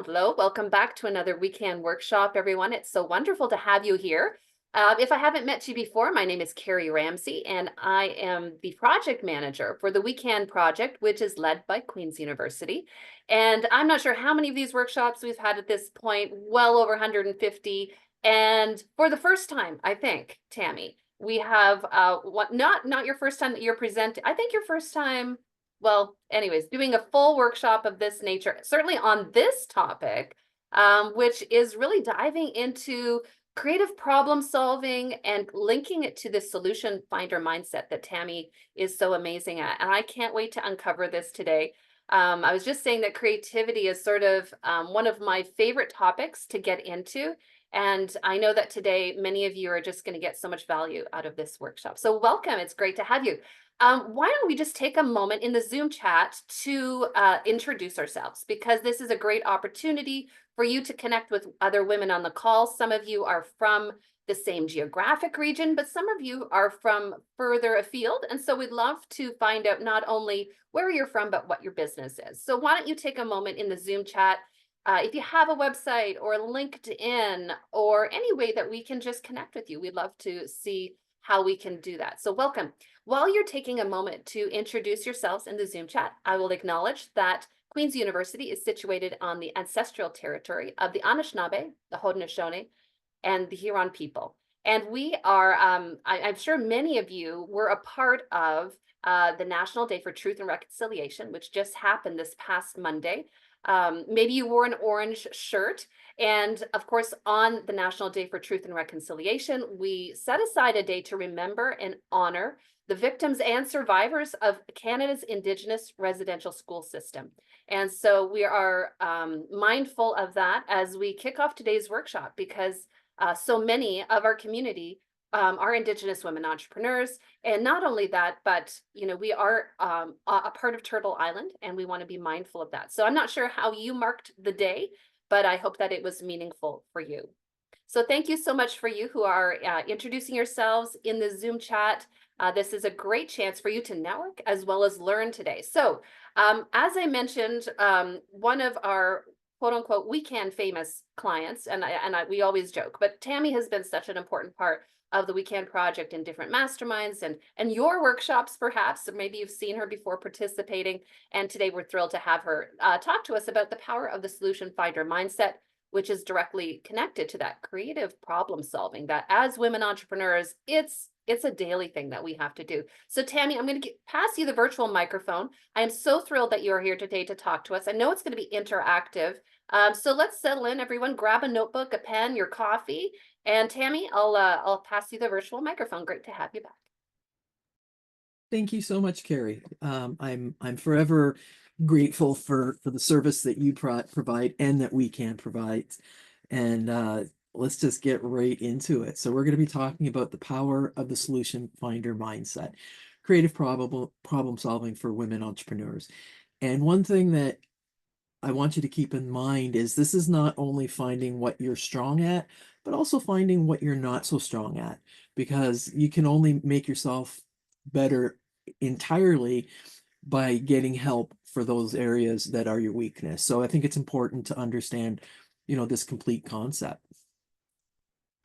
Hello, welcome back to another weekend workshop, everyone. It's so wonderful to have you here. If I haven't met you before, my name is Carrie Ramsey, and I am the project manager for the Weekend Project, which is led by Queen's University. And I'm not sure how many of these workshops we've had at this point, well over 150. And for the first time, I think, Tammy, we have not your first time that you're presenting. I think your first time, well, anyways, doing a full workshop of this nature, certainly on this topic, which is really diving into creative problem solving and linking it to the solution finder mindset that Tammy is so amazing at. And I can't wait to uncover this today. I was just saying that creativity is sort of one of my favorite topics to get into. And I know that today, many of you are just going to get so much value out of this workshop. So welcome. It's great to have you. Why don't we just take a moment in the Zoom chat to introduce ourselves, because this is a great opportunity for you to connect with other women on the call. Some of you are from the same geographic region, but some of you are from further afield. And so we'd love to find out not only where you're from, but what your business is. So why don't you take a moment in the Zoom chat. If you have a website or LinkedIn or any way that we can just connect with you, we'd love to see how we can do that. So welcome. While you're taking a moment to introduce yourselves in the Zoom chat, I will acknowledge that Queen's University is situated on the ancestral territory of the Anishinaabe, the Haudenosaunee, and the Huron people. And we are, I'm sure many of you were a part of the National Day for Truth and Reconciliation, which just happened this past Monday. Maybe you wore an orange shirt. And of course, on the National Day for Truth and Reconciliation, we set aside a day to remember and honor the victims and survivors of Canada's Indigenous residential school system. And so we are mindful of that as we kick off today's workshop, because so many of our community are Indigenous women entrepreneurs. And not only that, but we are a part of Turtle Island, and we want to be mindful of that. So I'm not sure how you marked the day, but I hope that it was meaningful for you. So thank you so much for you who are introducing yourselves in the Zoom chat. This is a great chance for you to network as well as learn today. So as I mentioned, one of our quote unquote weekend famous clients, and we always joke, but Tammy has been such an important part of the Weekend Project in different masterminds and your workshops, perhaps, or maybe you've seen her before participating. And today we're thrilled to have her talk to us about the power of the solution finder mindset, which is directly connected to that creative problem solving that as women entrepreneurs, it's a daily thing that we have to do. So Tammy, I'm going to pass you the virtual microphone. I am so thrilled that you are here today to talk to us. I know it's going to be interactive. So let's settle in, everyone. Grab a notebook, a pen, your coffee. And Tammy, I'll pass you the virtual microphone. Great to have you back. Thank you so much, Carrie. I'm forever grateful for the service that you provide and that we can provide. And let's just get right into it. So we're going to be talking about the power of the solution finder mindset, creative problem solving for women entrepreneurs. And one thing that I want you to keep in mind is this is not only finding what you're strong at, but also finding what you're not so strong at, because you can only make yourself better entirely by getting help for those areas that are your weakness. So I think it's important to understand, this complete concept.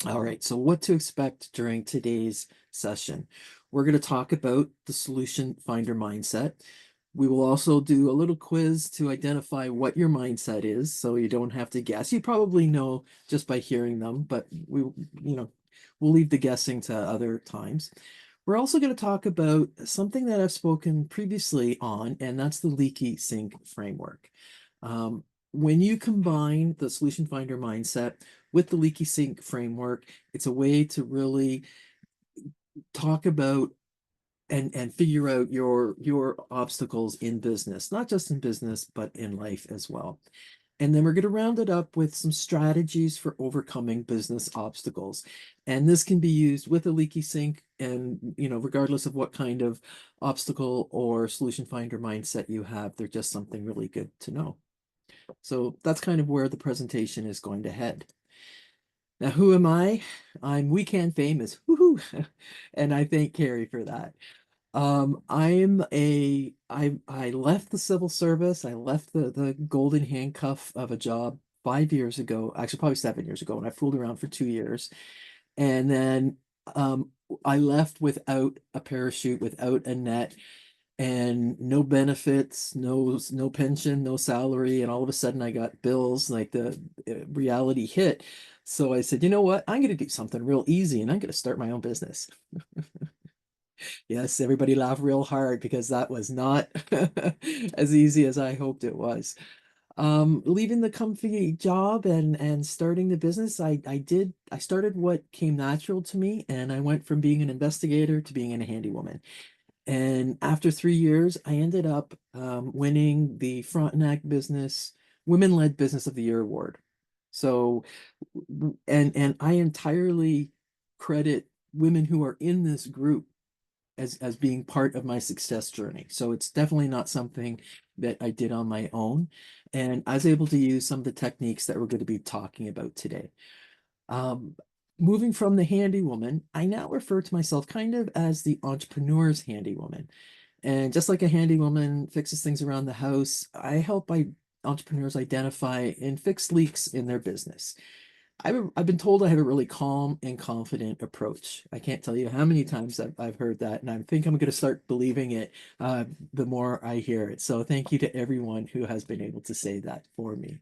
All right, so what to expect during today's session. We're going to talk about the solution finder mindset. We will also do a little quiz to identify what your mindset is, so you don't have to guess. You probably know just by hearing them, but we'll leave the guessing to other times. We're also going to talk about something that I've spoken previously on, and that's the leaky sink framework. When you combine the solution finder mindset with the leaky sink framework, it's a way to really talk about and figure out your obstacles in business, not just in business, but in life as well. And then we're going to round it up with some strategies for overcoming business obstacles. And this can be used with a leaky sink and, regardless of what kind of obstacle or solution finder mindset you have, they're just something really good to know. So that's kind of where the presentation is going to head. Now, who am I? I'm Weekend famous. Woohoo! And I thank Carrie for that. I left the civil service. I left the golden handcuff of a job 5 years ago, actually probably 7 years ago, and I fooled around for 2 years. And then um, I left without a parachute, without a net, and no benefits, no pension, no salary, and all of a sudden I got bills. Like the reality hit. So I said, you know what? I'm going to do something real easy, and I'm going to start my own business. Yes, everybody laughed real hard because that was not as easy as I hoped it was. Leaving the comfy job and starting the business, I started what came natural to me, and I went from being an investigator to being a handywoman. And after 3 years, I ended up winning the Frontenac Business Women-Led Business of the Year award. So, and I entirely credit women who are in this group as being part of my success journey. So it's definitely not something that I did on my own. And I was able to use some of the techniques that we're going to be talking about today. Um, Moving from the handy woman, I now refer to myself kind of as the entrepreneur's handy woman. And just like a handy woman fixes things around the house, I help entrepreneurs identify and fix leaks in their business. I've been told I have a really calm and confident approach. I can't tell you how many times I've heard that, and I think I'm going to start believing it the more I hear it. So thank you to everyone who has been able to say that for me.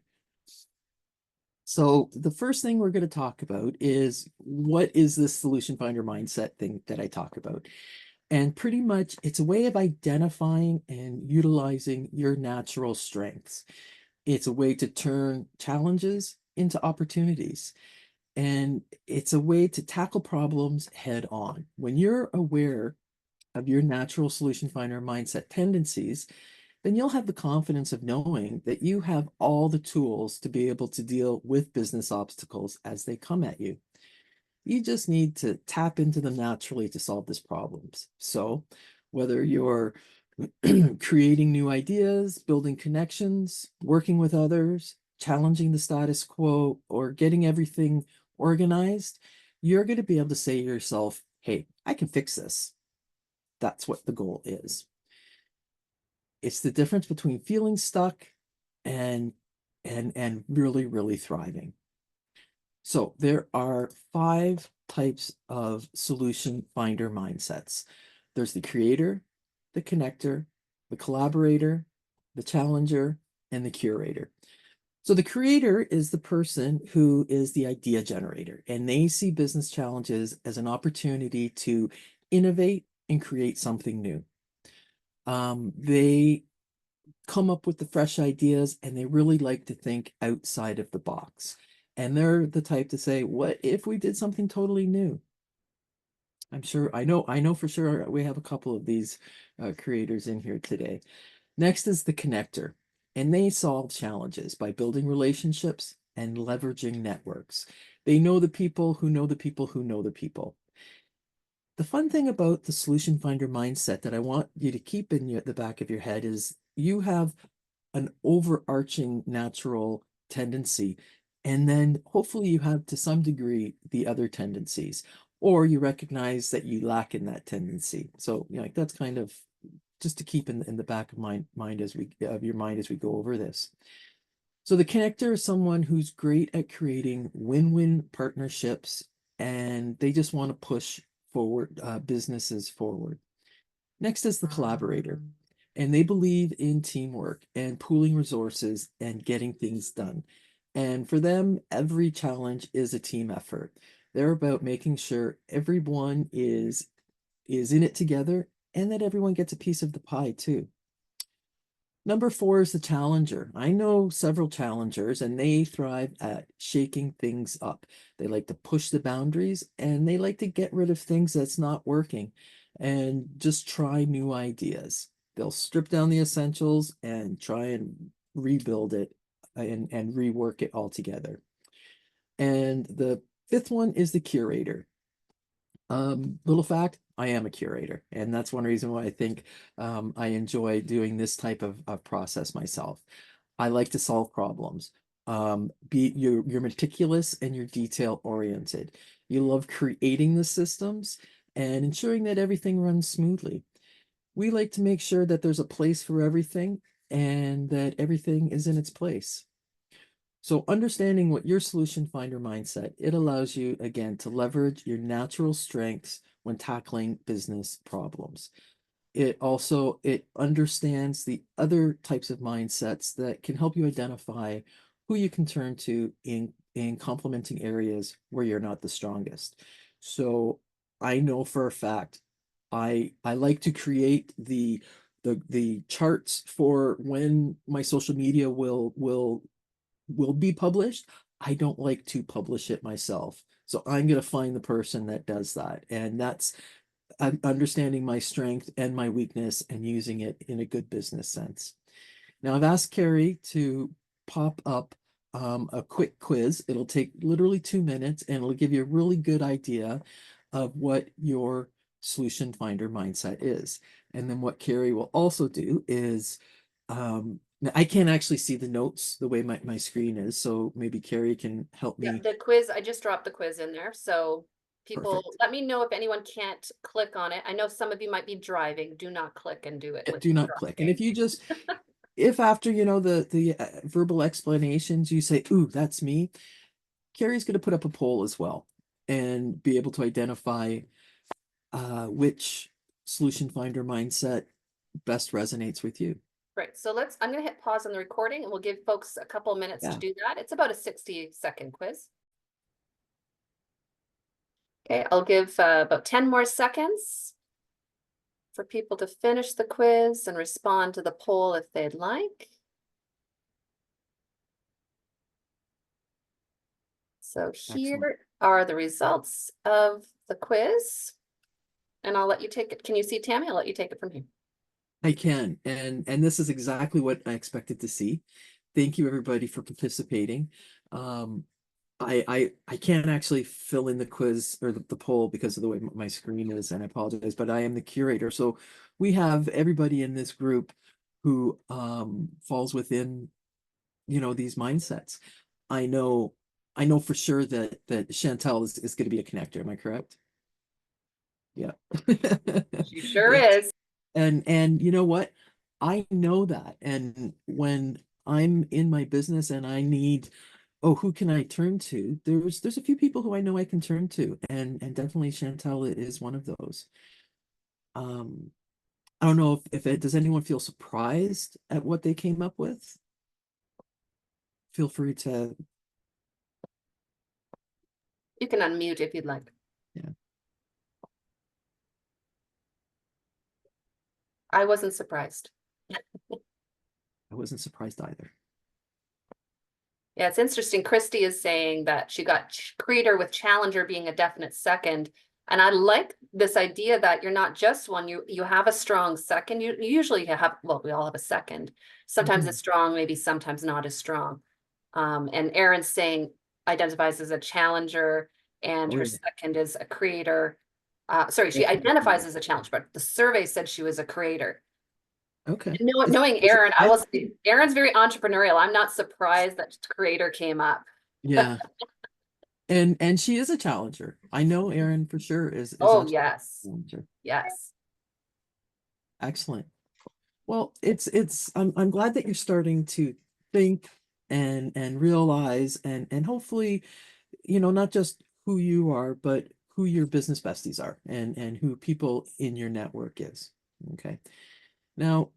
So the first thing we're going to talk about is, what is this solution finder mindset thing that I talk about? And pretty much it's a way of identifying and utilizing your natural strengths. It's a way to turn challenges into opportunities. And it's a way to tackle problems head on. When you're aware of your natural solution finder mindset tendencies, then you'll have the confidence of knowing that you have all the tools to be able to deal with business obstacles as they come at you. You just need to tap into them naturally to solve these problems. So, whether you're creating new ideas, building connections, working with others, challenging the status quo, or getting everything organized, you're going to be able to say to yourself, hey, I can fix this. That's what the goal is. It's the difference between feeling stuck and really, really thriving. So there are 5 types of solution finder mindsets. There's the creator, the connector, the collaborator, the challenger, and the curator. So the creator is the person who is the idea generator, and they see business challenges as an opportunity to innovate and create something new. They come up with the fresh ideas, and they really like to think outside of the box. And they're the type to say, what if we did something totally new? I know for sure we have a couple of these creators in here today. Next is the connector, and they solve challenges by building relationships and leveraging networks. They know the people who know the people who know the people. The fun thing about the solution finder mindset that I want you to keep in the back of your head is, you have an overarching natural tendency, and then hopefully you have to some degree the other tendencies, or you recognize that you lack in that tendency. So, like, that's kind of just to keep in the back of your mind as we go over this. So the connector is someone who's great at creating win-win partnerships, and they just want to push forward businesses forward. Next is the collaborator, and they believe in teamwork and pooling resources and getting things done. And for them, every challenge is a team effort. They're about making sure everyone is in it together, and that everyone gets a piece of the pie too. Number 4 is the challenger. I know several challengers, and they thrive at shaking things up. They like to push the boundaries, and they like to get rid of things that's not working and just try new ideas. They'll strip down the essentials and try and rebuild it and rework it all together. And the 5th one is the curator. Little fact, I am a curator, and that's one reason why I think I enjoy doing this type of process myself. I like to solve problems. You're meticulous and you're detail oriented. You love creating the systems and ensuring that everything runs smoothly. We like to make sure that there's a place for everything and that everything is in its place. So understanding what your solution finder mindset, it allows you again to leverage your natural strengths when tackling business problems. It understands the other types of mindsets that can help you identify who you can turn to in complementing areas where you're not the strongest. So I know for a fact I like to create the charts for when my social media will be published. I don't like to publish it myself. So I'm going to find the person that does that. And that's understanding my strength and my weakness and using it in a good business sense. Now, I've asked Carrie to pop up a quick quiz. It'll take literally 2 minutes and it'll give you a really good idea of what your solution finder mindset is. And then what Carrie will also do is, now I can't actually see the notes the way my screen is, so maybe Carrie can help Yeah, me. the quiz, I just dropped the quiz in there, so people, Perfect. let me know if anyone can't click on it. I know some of you might be driving. Do not click and do it Yeah, with do not click. And driving. if you just, if after, the verbal explanations, you say, ooh, that's me, Carrie's going to put up a poll as well and be able to identify which solution finder mindset best resonates with you. Right, so I'm gonna hit pause on the recording and we'll give folks a couple of minutes to Yeah, do that. It's about a 60-second quiz. Okay, I'll give about 10 more seconds for people to finish the quiz and respond to the poll if they'd like. So excellent. here are the results of the quiz. And I'll let you take it. Can you see Tammy? I'll let you take it from here. I can, and this is exactly what I expected to see. Thank you everybody for participating. Um, I can't actually fill in the quiz or the poll because of the way my screen is, and I apologize, but I am the curator. So we have everybody in this group who falls within, these mindsets. I know I know for sure that Chantel is going to be a connector. Am I correct? Yeah. She sure Yes. is. And you know what? I know that. And when I'm in my business and I need, oh, who can I turn to? There's a few people who I know I can turn to, and definitely Chantel is one of those. Um, I don't know if it does anyone feel surprised at what they came up with? Feel free to, You can unmute if you'd like. yeah, I wasn't surprised. I wasn't surprised either. Yeah, it's interesting. Christy is saying that she got Creator with Challenger being a definite second. And I like this idea that you're not just one, you have a strong second. You usually have, well, we all have a second. Sometimes Mhm. it's strong, maybe sometimes not as strong. And Erin's saying identifies as a challenger and Oh her yeah, second is a creator. Sorry, she definitely. identifies as a challenger, but the survey said she was a creator. Okay. Knowing Is it Erin, I will that? say Erin's very entrepreneurial. I'm not surprised that creator came up. Yeah. And she is a challenger. I know Erin for sure is Oh, absolutely a yes. challenger. Yes. Excellent. Well, I'm glad that you're starting to think and realize and hopefully, not just who you are, but who your business besties are and who people in your network is. Okay. Now,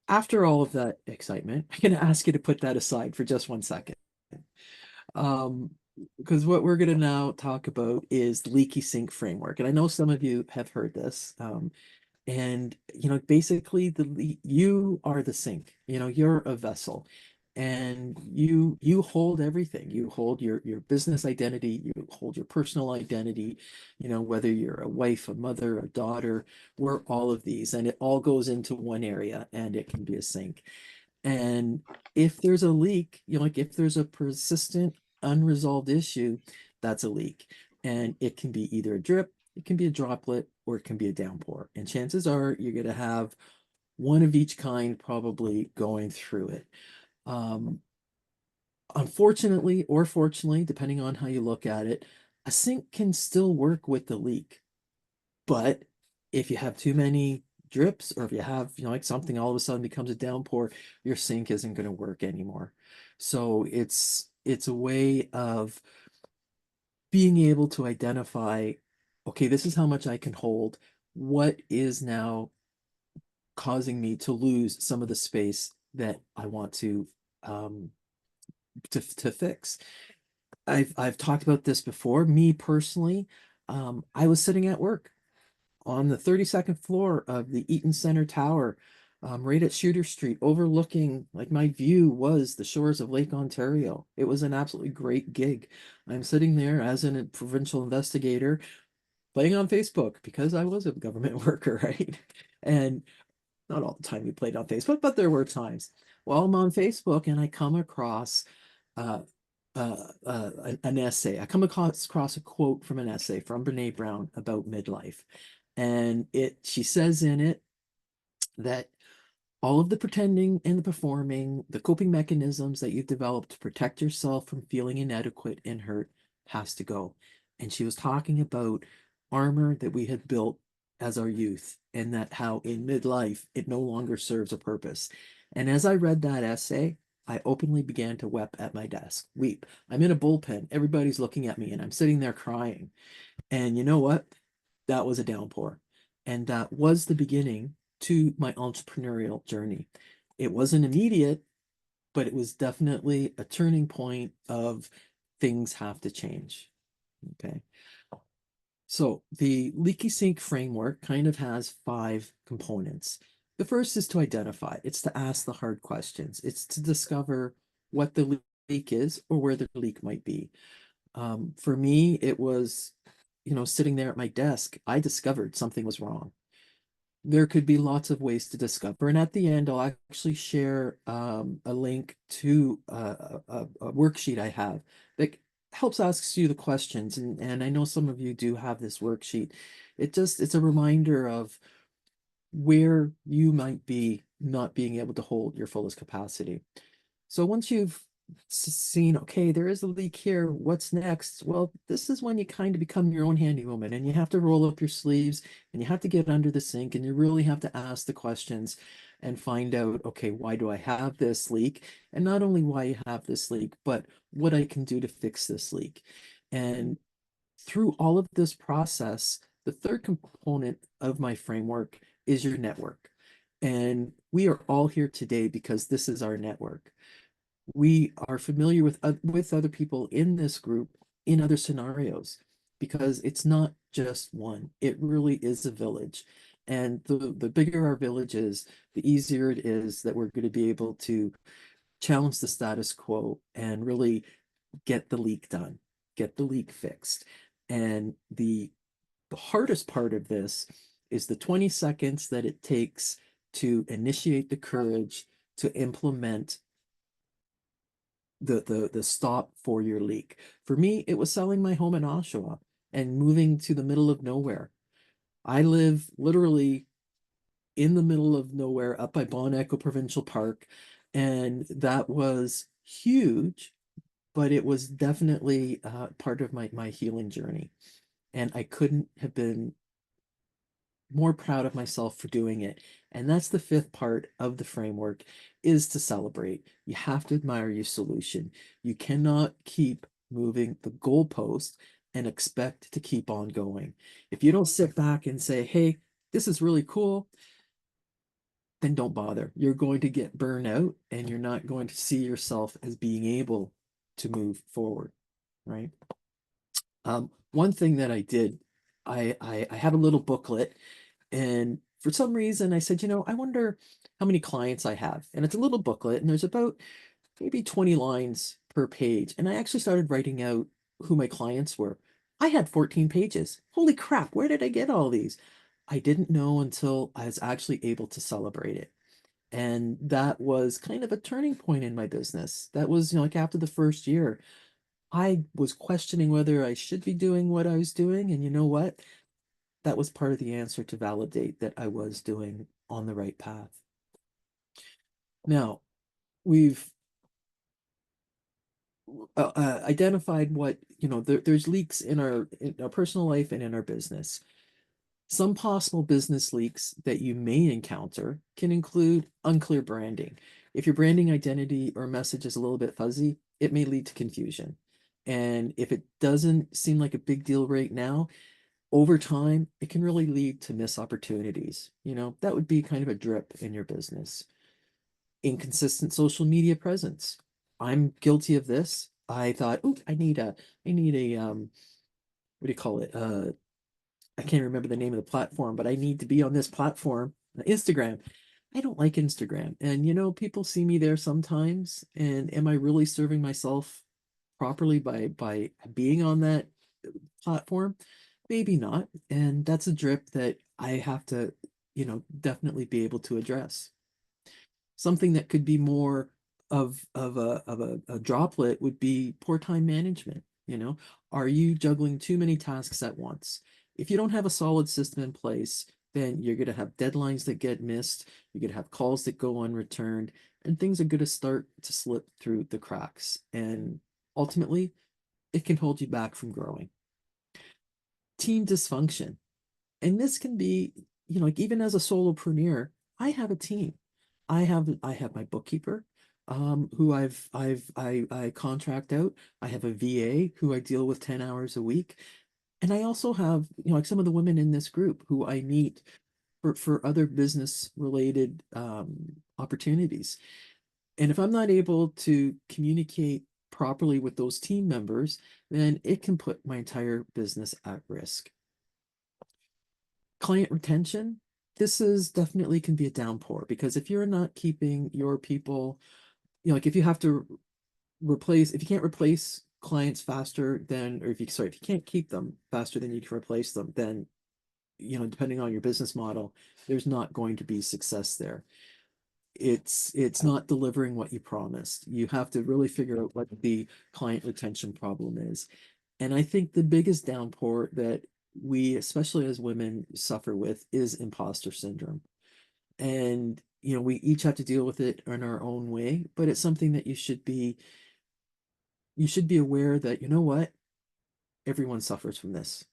after all of that excitement, I'm going to ask you to put that aside for just 1 second. Um, because what we're going to now talk about is leaky sink framework. And I know some of you have heard this. And basically you are the sink, you're a vessel, and you hold everything. You hold your business identity, you hold your personal identity, whether you're a wife, a mother, a daughter, we're all of these, and it all goes into one area and it can be a sink. And if there's a leak, like if there's a persistent unresolved issue, that's a leak. And it can be either a drip, it can be a droplet, or it can be a downpour. And chances are you're going to have one of each kind probably going through it. Um, Unfortunately or fortunately, depending on how you look at it, a sink can still work with the leak. But if you have too many drips, or if you have, like something all of a sudden becomes a downpour, your sink isn't going to work anymore. So it's a way of being able to identify, okay, this is how much I can hold. What is now causing me to lose some of the space that I want um to fix? I've talked about this before. Me personally, I was sitting at work on the 32nd floor of the Eaton Center Tower, right at Shooter Street, overlooking, like, my view was the shores of Lake Ontario. It was an absolutely great gig. I'm sitting there as a provincial investigator playing on Facebook because I was a government worker, right? And not all the time we played on Facebook, but there were times. Well, I'm on Facebook and I come across uh, an essay. I come across a quote from an essay from Brene Brown about midlife. And she says in it that all of the pretending and the performing, the coping mechanisms that you've developed to protect yourself from feeling inadequate and hurt has to go. And she was talking about armor that we had built as our youth, and that how in midlife it no longer serves a purpose. And as I read that essay, I openly began to weep at my desk. Weep. I'm in a bullpen. Everybody's looking at me, and I'm sitting there crying. And you know what? That was a downpour. And that was the beginning to my entrepreneurial journey. It wasn't immediate, but it was definitely a turning point of things have to change. Okay. So the leaky sink framework kind of has 5 components. The first is to identify, it's to ask the hard questions, it's to discover what the leak is or where the leak might be. For me, it was, sitting there at my desk, I discovered something was wrong. There could be lots of ways to discover. And at the end, I'll actually share a link to a worksheet I have that helps ask you the questions. And I know some of you do have this worksheet. It's a reminder of where you might be not being able to hold your fullest capacity. So once you've seen, okay, there is a leak here, what's next? Well, this is when you kind of become your own handy woman, and you have to roll up your sleeves and you have to get under the sink and you really have to ask the questions and find out, okay, why do I have this leak? And not only why you have this leak, but what I can do to fix this leak. And through all of this process, the third component of my framework is your network. And we are all here today because this is our network. We are familiar with other people in this group in other scenarios, because it's not just one, it really is a village. And the bigger our village is, the easier it is that we're going to be able to challenge the status quo and really get the leak done, get the leak fixed. And the hardest part of this is the 20 seconds that it takes to initiate the courage to implement the stop for your leak. For me, it was selling my home in Oshawa and moving to the middle of nowhere. I live literally in the middle of nowhere up by Bon Echo Provincial Park, and that was huge, but it was definitely part of my healing journey. And I couldn't have been more proud of myself for doing it. And that's the fifth part of the framework, is to celebrate. You have to admire your solution. You cannot keep moving the goalpost and expect to keep on going. If you don't sit back and say, hey, this is really cool, then don't bother. You're going to get burned out and you're not going to see yourself as being able to move forward, right? One thing that I did, I had a little booklet, and for some reason I said, I wonder how many clients I have. And it's a little booklet, and there's about maybe 20 lines per page. And I actually started writing out who my clients were. I had 14 pages. Holy crap, where did I get all these? I didn't know until I was actually able to celebrate it. And that was kind of a turning point in my business. That was, like after the first year, I was questioning whether I should be doing what I was doing. And you know what? That was part of the answer to validate that I was doing on the right path. Now, we've identified what, there's leaks in our personal life and in our business. Some possible business leaks that you may encounter can include unclear branding. If your branding identity or message is a little bit fuzzy, it may lead to confusion. And if it doesn't seem like a big deal right now, over time, it can really lead to missed opportunities. That would be kind of a drip in your business. Inconsistent social media presence. I'm guilty of this. I thought, oh, I need a what do you call it? I can't remember the name of the platform, but I need to be on this platform, Instagram. I don't like Instagram. And people see me there sometimes. And am I really serving myself properly by being on that platform? Maybe not. And that's a drip that I have to, definitely be able to address. Something that could be more of a droplet would be poor time management. Are you juggling too many tasks at once? If you don't have a solid system in place, then you're going to have deadlines that get missed, you're going to have calls that go unreturned, and things are going to start to slip through the cracks, and ultimately it can hold you back from growing. Team dysfunction, and this can be, like, even as a solopreneur, I have a team. I have my bookkeeper, who I contract out. I have a VA who I deal with 10 hours a week. And I also have, like, some of the women in this group who I meet for other business related opportunities. And if I'm not able to communicate properly with those team members, then it can put my entire business at risk. Client retention, this is definitely can be a downpour, because if you're not keeping your people, like, if you have to if you can't replace clients faster than, or if you can't keep them faster than you can replace them, then, depending on your business model, there's not going to be success there. It's not delivering what you promised. You have to really figure out what the client retention problem is. And I think the biggest downpour that we, especially as women, suffer with is imposter syndrome. And, we each have to deal with it in our own way, but it's something that you should be aware that, what, everyone suffers from this.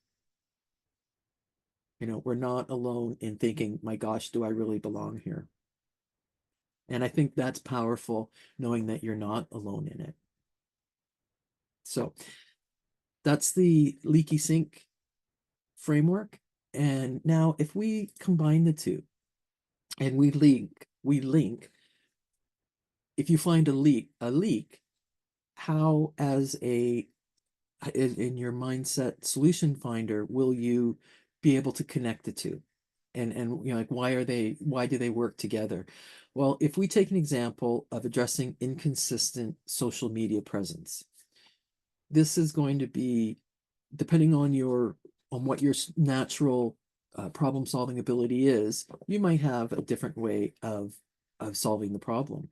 We're not alone in thinking, my gosh, do I really belong here? And I think that's powerful, knowing that you're not alone in it. So that's the leaky sink framework. And now if we combine the two and we link, if you find a leak, how, as in your mindset solution finder, will you be able to connect the two? And like, why do they work together? Well, if we take an example of addressing inconsistent social media presence, this is going to be, depending on what your natural problem solving ability is, you might have a different way of solving the problem.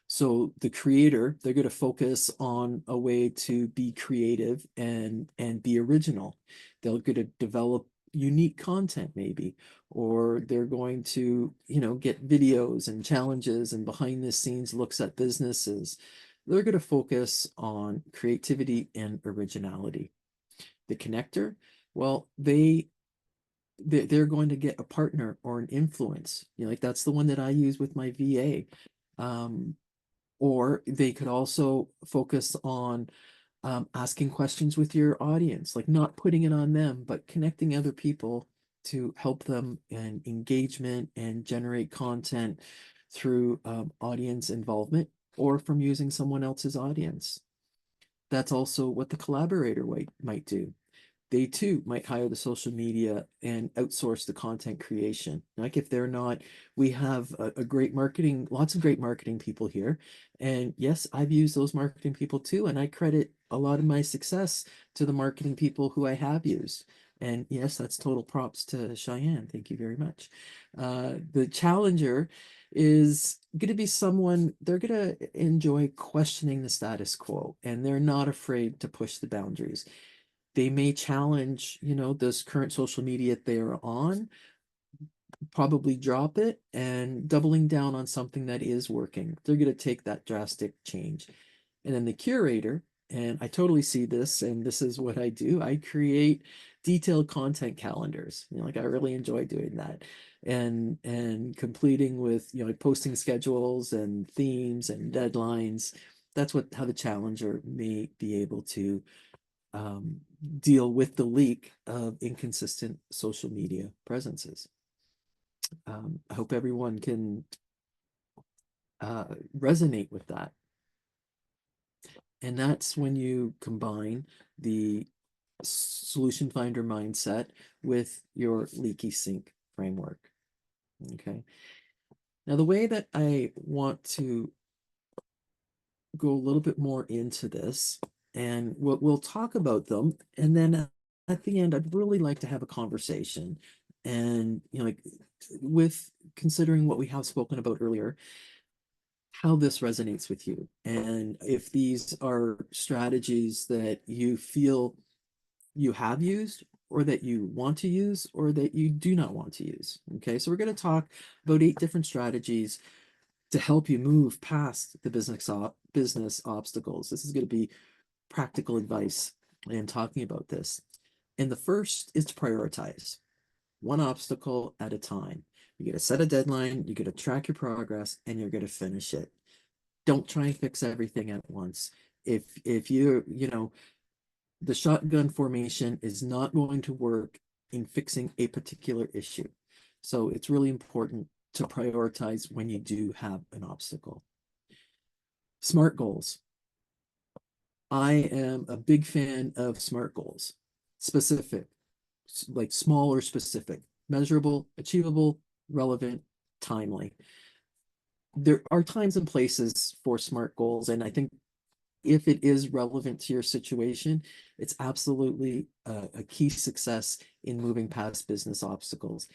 So the creator, they're going to focus on a way to be creative and be original. They're going to develop unique content, maybe, or they're going to, get videos and challenges and behind the scenes looks at businesses. They're going to focus on creativity and originality. The connector, well, they're going to get a partner or an influence. Like, that's the one that I use with my VA. Or they could also focus on asking questions with your audience, like not putting it on them, but connecting other people to help them in engagement and generate content through audience involvement, or from using someone else's audience. That's also what the collaborator might do. They too might hire the social media and outsource the content creation. Like, if they're not, we have a great marketing, lots of great marketing people here. And yes, I've used those marketing people too. And I credit a lot of my success to the marketing people who I have used. And yes, that's total props to Cheyenne. Thank you very much. The challenger is going to be someone, they're going to enjoy questioning the status quo, and they're not afraid to push the boundaries. They may challenge, this current social media they're on, probably drop it, and doubling down on something that is working. They're going to take that drastic change. And then the curator, and I totally see this, and this is what I do. I create detailed content calendars. Like I really enjoy doing that, and completing with like posting schedules and themes and deadlines. That's what how the challenger may be able to um, deal with the leak of inconsistent social media presences. I hope everyone can resonate with that. And that's when you combine the solution finder mindset with your leaky sink framework. Okay. Now, the way that I want to go a little bit more into this, and we'll talk about them, and then at the end, I'd really like to have a conversation, and like with considering what we have spoken about earlier, how this resonates with you, and if these are strategies that you feel you have used, or that you want to use, or that you do not want to use. Okay, so we're going to talk about 8 different strategies to help you move past the business obstacles. This is going to be practical advice in talking about this. And the first is to prioritize one obstacle at a time. You get to set a deadline, you get to track your progress, and you're going to finish it. Don't try and fix everything at once. If the shotgun formation is not going to work in fixing a particular issue. So it's really important to prioritize when you do have an obstacle. SMART goals. I am a big fan of SMART goals. Specific, like small or specific, measurable, achievable, relevant, timely. There are times and places for SMART goals, and I think if it is relevant to your situation, it's absolutely a key success in moving past business obstacles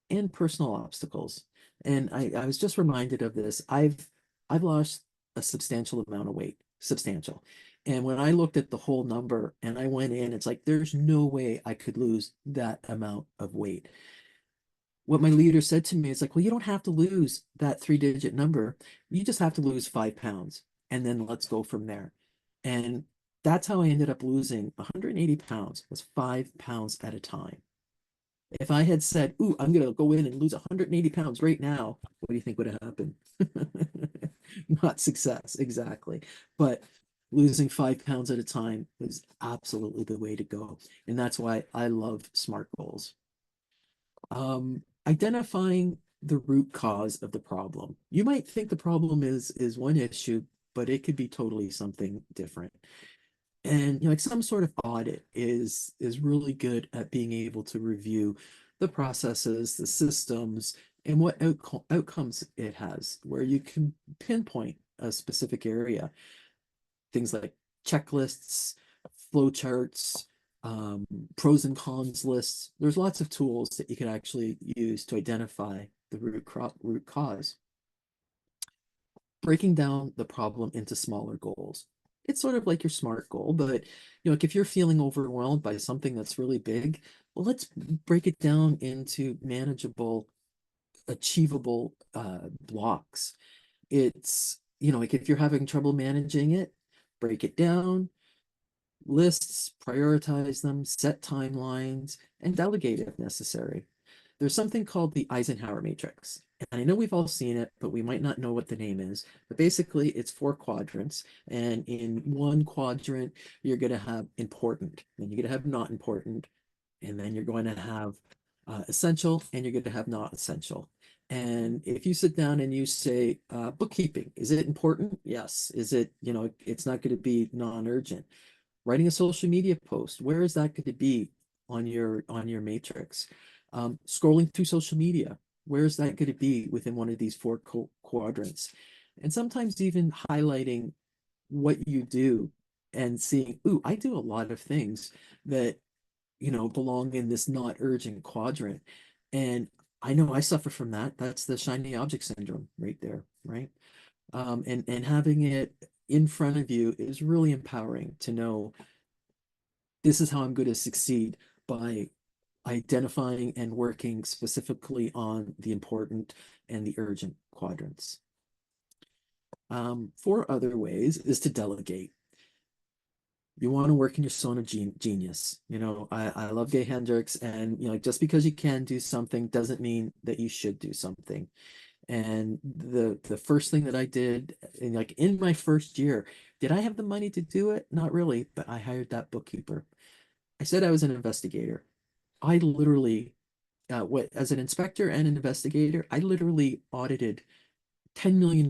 and personal obstacles. And I was just reminded of this. I've lost a substantial amount of weight, substantial. And when I looked at the whole number and I went in, it's like there's no way I could lose that amount of weight. What my leader said to me is like, well, you don't have to lose that 3-digit number. You just have to lose 5 pounds, and then let's go from there. And that's how I ended up losing 180 pounds, was 5 pounds at a time. If I had said, ooh, I'm going to go in and lose 180 pounds right now, what do you think would have happened? Not success, exactly. But losing 5 pounds at a time was absolutely the way to go. And that's why I love SMART goals. Identifying the root cause of the problem. You might think the problem is one issue, but it could be totally something different. And like some sort of audit is really good at being able to review the processes, the systems, and what outcomes it has, where you can pinpoint a specific area. Things like checklists, flowcharts, pros and cons lists. There's lots of tools that you can actually use to identify the root cause. Breaking down the problem into smaller goals. It's sort of like your SMART goal, but like if you're feeling overwhelmed by something that's really big, well, let's break it down into manageable, achievable blocks. It's like if you're having trouble managing it, break it down, lists, prioritize them, set timelines, and delegate if necessary. There's something called the Eisenhower matrix. And I know we've all seen it, but we might not know what the name is. But basically, it's 4 quadrants. And in one quadrant, you're going to have important, then you're going to have not important, and then you're going to have essential, and you're going to have not essential. And if you sit down and you say, bookkeeping, is it important? Yes. Is it, it's not going to be non-urgent. Writing a social media post, where is that going to be on your matrix? Scrolling through social media, where is that going to be within one of these 4 quadrants? And sometimes even highlighting what you do and seeing, ooh, I do a lot of things that belong in this not urgent quadrant. And I know I suffer from that. That's the shiny object syndrome right there, right? And having it in front of you is really empowering to know this is how I'm going to succeed, by identifying and working specifically on the important and the urgent quadrants. 4 other ways is to delegate. You want to work in your zone of genius. I love Gay Hendricks, and just because you can do something doesn't mean that you should do something. And the first thing that I did, in my first year, did I have the money to do it? Not really, but I hired that bookkeeper. I said I was an investigator. I literally, as an inspector and an investigator, I literally audited $10 million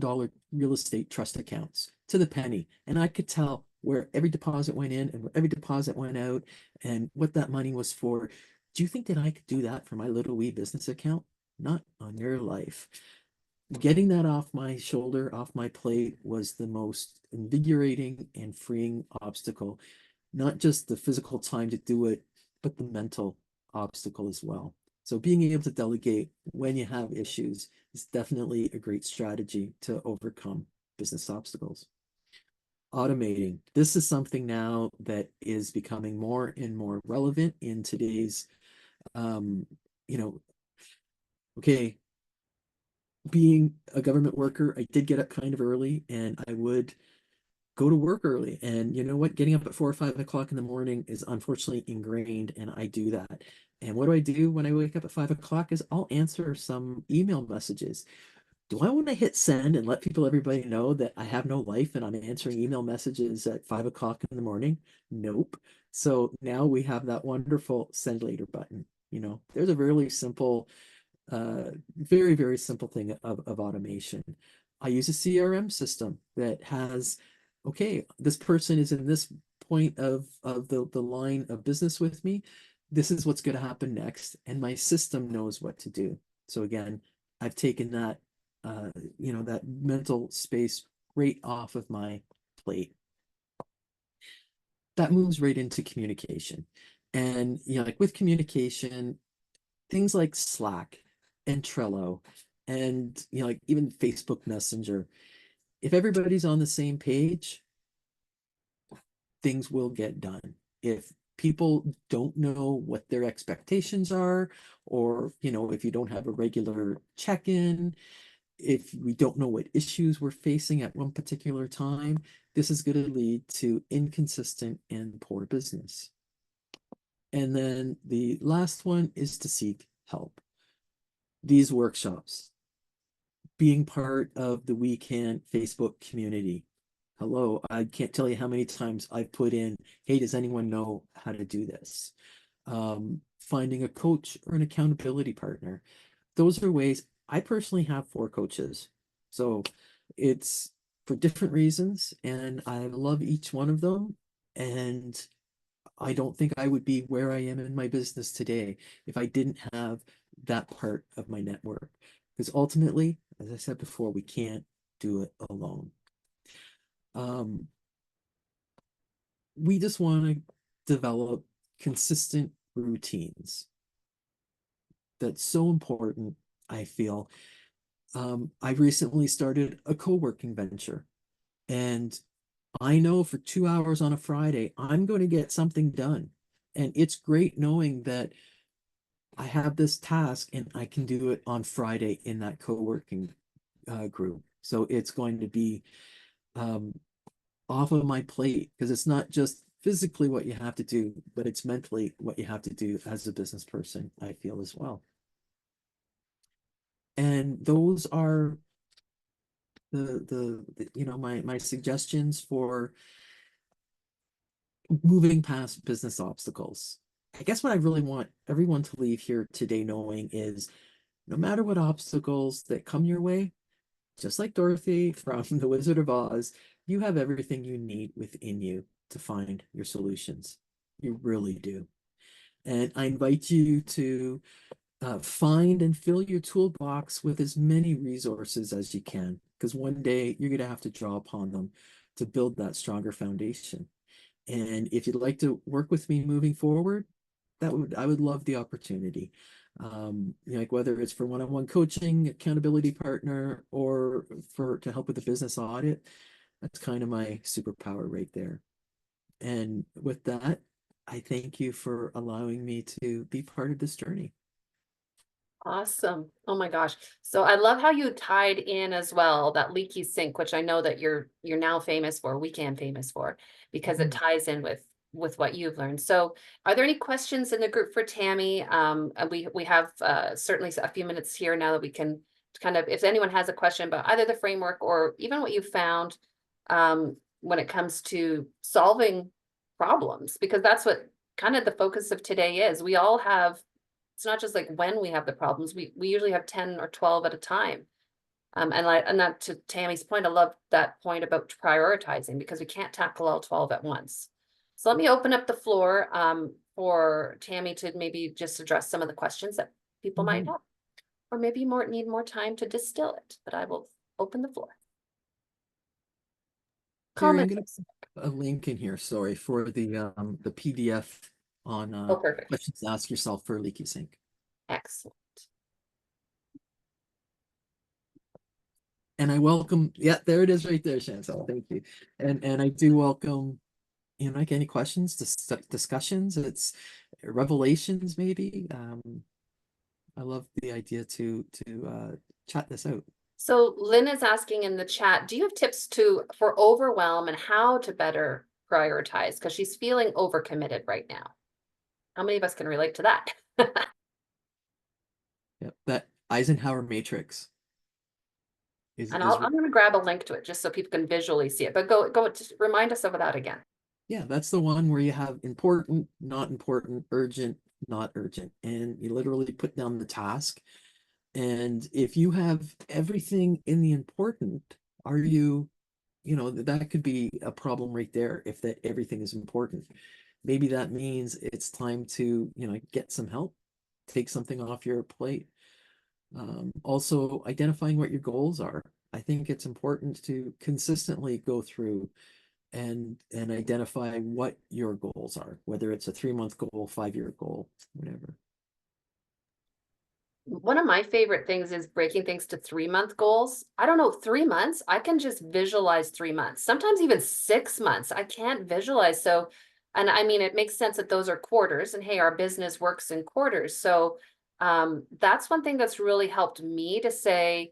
real estate trust accounts to the penny. And I could tell where every deposit went in and where every deposit went out and what that money was for. Do you think that I could do that for my little wee business account? Not on your life. Getting that off my shoulder, off my plate, was the most invigorating and freeing obstacle. Not just the physical time to do it, but the mental obstacle as well. So being able to delegate when you have issues is definitely a great strategy to overcome business obstacles. Automating. This is something now that is becoming more and more relevant in today's, um, you know, okay, being a government worker, I did get up kind of early and I would go to work early. And you know what? Getting up at 4 or 5 o'clock in the morning is unfortunately ingrained, and I do that. And what do I do when I wake up at 5 o'clock is I'll answer some email messages. Do I want to hit send and let everybody know that I have no life and I'm answering email messages at 5 o'clock in the morning? Nope. So now we have that wonderful send later button. There's a really simple, very, very simple thing of automation. I use a CRM system that has, okay, this person is in this point of the line of business with me. This is what's going to happen next. And my system knows what to do. So again, I've taken that, that mental space right off of my plate. That moves right into communication. And, like with communication, things like Slack and Trello and like even Facebook Messenger, if everybody's on the same page, things will get done. If people don't know what their expectations are, or if you don't have a regular check-in, if we don't know what issues we're facing at one particular time, this is going to lead to inconsistent and poor business. And then the last one is to seek help. These workshops, being part of the We Can Facebook community. Hello, I can't tell you how many times I've put in, hey, does anyone know how to do this? Finding a coach or an accountability partner. Those are ways. I personally have 4 coaches. So it's for different reasons, and I love each one of them. And I don't think I would be where I am in my business today if I didn't have that part of my network. Because ultimately, as I said before, we can't do it alone. Um, we just want to develop consistent routines. That's so important, I feel. I recently started a co-working venture, and I know for 2 hours on a Friday, I'm going to get something done. And it's great knowing that I have this task and I can do it on Friday in that co-working group. So it's going to be um, off of my plate, because it's not just physically what you have to do, but it's mentally what you have to do as a business person, I feel as well. And those are my suggestions for moving past business obstacles. I guess what I really want everyone to leave here today knowing is, no matter what obstacles that come your way, just like Dorothy from The Wizard of Oz, you have everything you need within you to find your solutions. You really do. And I invite you to find and fill your toolbox with as many resources as you can, because one day you're going to have to draw upon them to build that stronger foundation. And if you'd like to work with me moving forward, I would love the opportunity. Like whether it's for one-on-one coaching, accountability partner, or for to help with the business audit, that's kind of my superpower right there. And with that, I thank you for allowing me to be part of this journey. Awesome. Oh my gosh. So I love how you tied in as well that leaky sink, which I know that you're now famous for, we can famous for, because it Mhm. ties in with what you've learned. So are there any questions in the group for Tammy? We have certainly a few minutes here now that we can kind of, if anyone has a question about either the framework or even what you found when it comes to solving problems, because that's what kind of the focus of today is. We all have, it's not just like when we have the problems, we usually have 10 or 12 at a time. And that, to Tammy's point, I love that point about prioritizing because we can't tackle all 12 at once. So let me open up the floor for Tammy to maybe just address some of the questions that people might Mhm. have, or maybe need more time to distill it, but I will open the floor. Carrie, I'm Comment. going to put a link in here, sorry, for the PDF on Oh, perfect. questions to ask yourself for a leaky sink. Excellent. And I welcome, yeah, there it is right there, Chantel. Thank you. And I do welcome, like any questions, discussions, it's revelations maybe. I love the idea to chat this out. So Lynn is asking in the chat, do you have tips for overwhelm and how to better prioritize? Because she's feeling overcommitted right now. How many of us can relate to that? Yep, that Eisenhower matrix is And is I'm going to grab a link to it just so people can visually see it. But go just remind us of that again. yeah, that's the one where you have important, not important, urgent, not urgent, and you literally put down the task. And if you have everything in the important, are you, that could be a problem right there if that everything is important. Maybe that means it's time to, get some help, take something off your plate. Also, identifying what your goals are. I think it's important to consistently go through and identify what your goals are, whether it's a 3-month goal, 5-year goal, whatever. One of my favorite things is breaking things to 3-month goals. I don't know, 3 months, I can just visualize 3 months, sometimes even 6 months. I can't visualize. So, and I mean, it makes sense that those are quarters and hey, our business works in quarters. So that's one thing that's really helped me to say,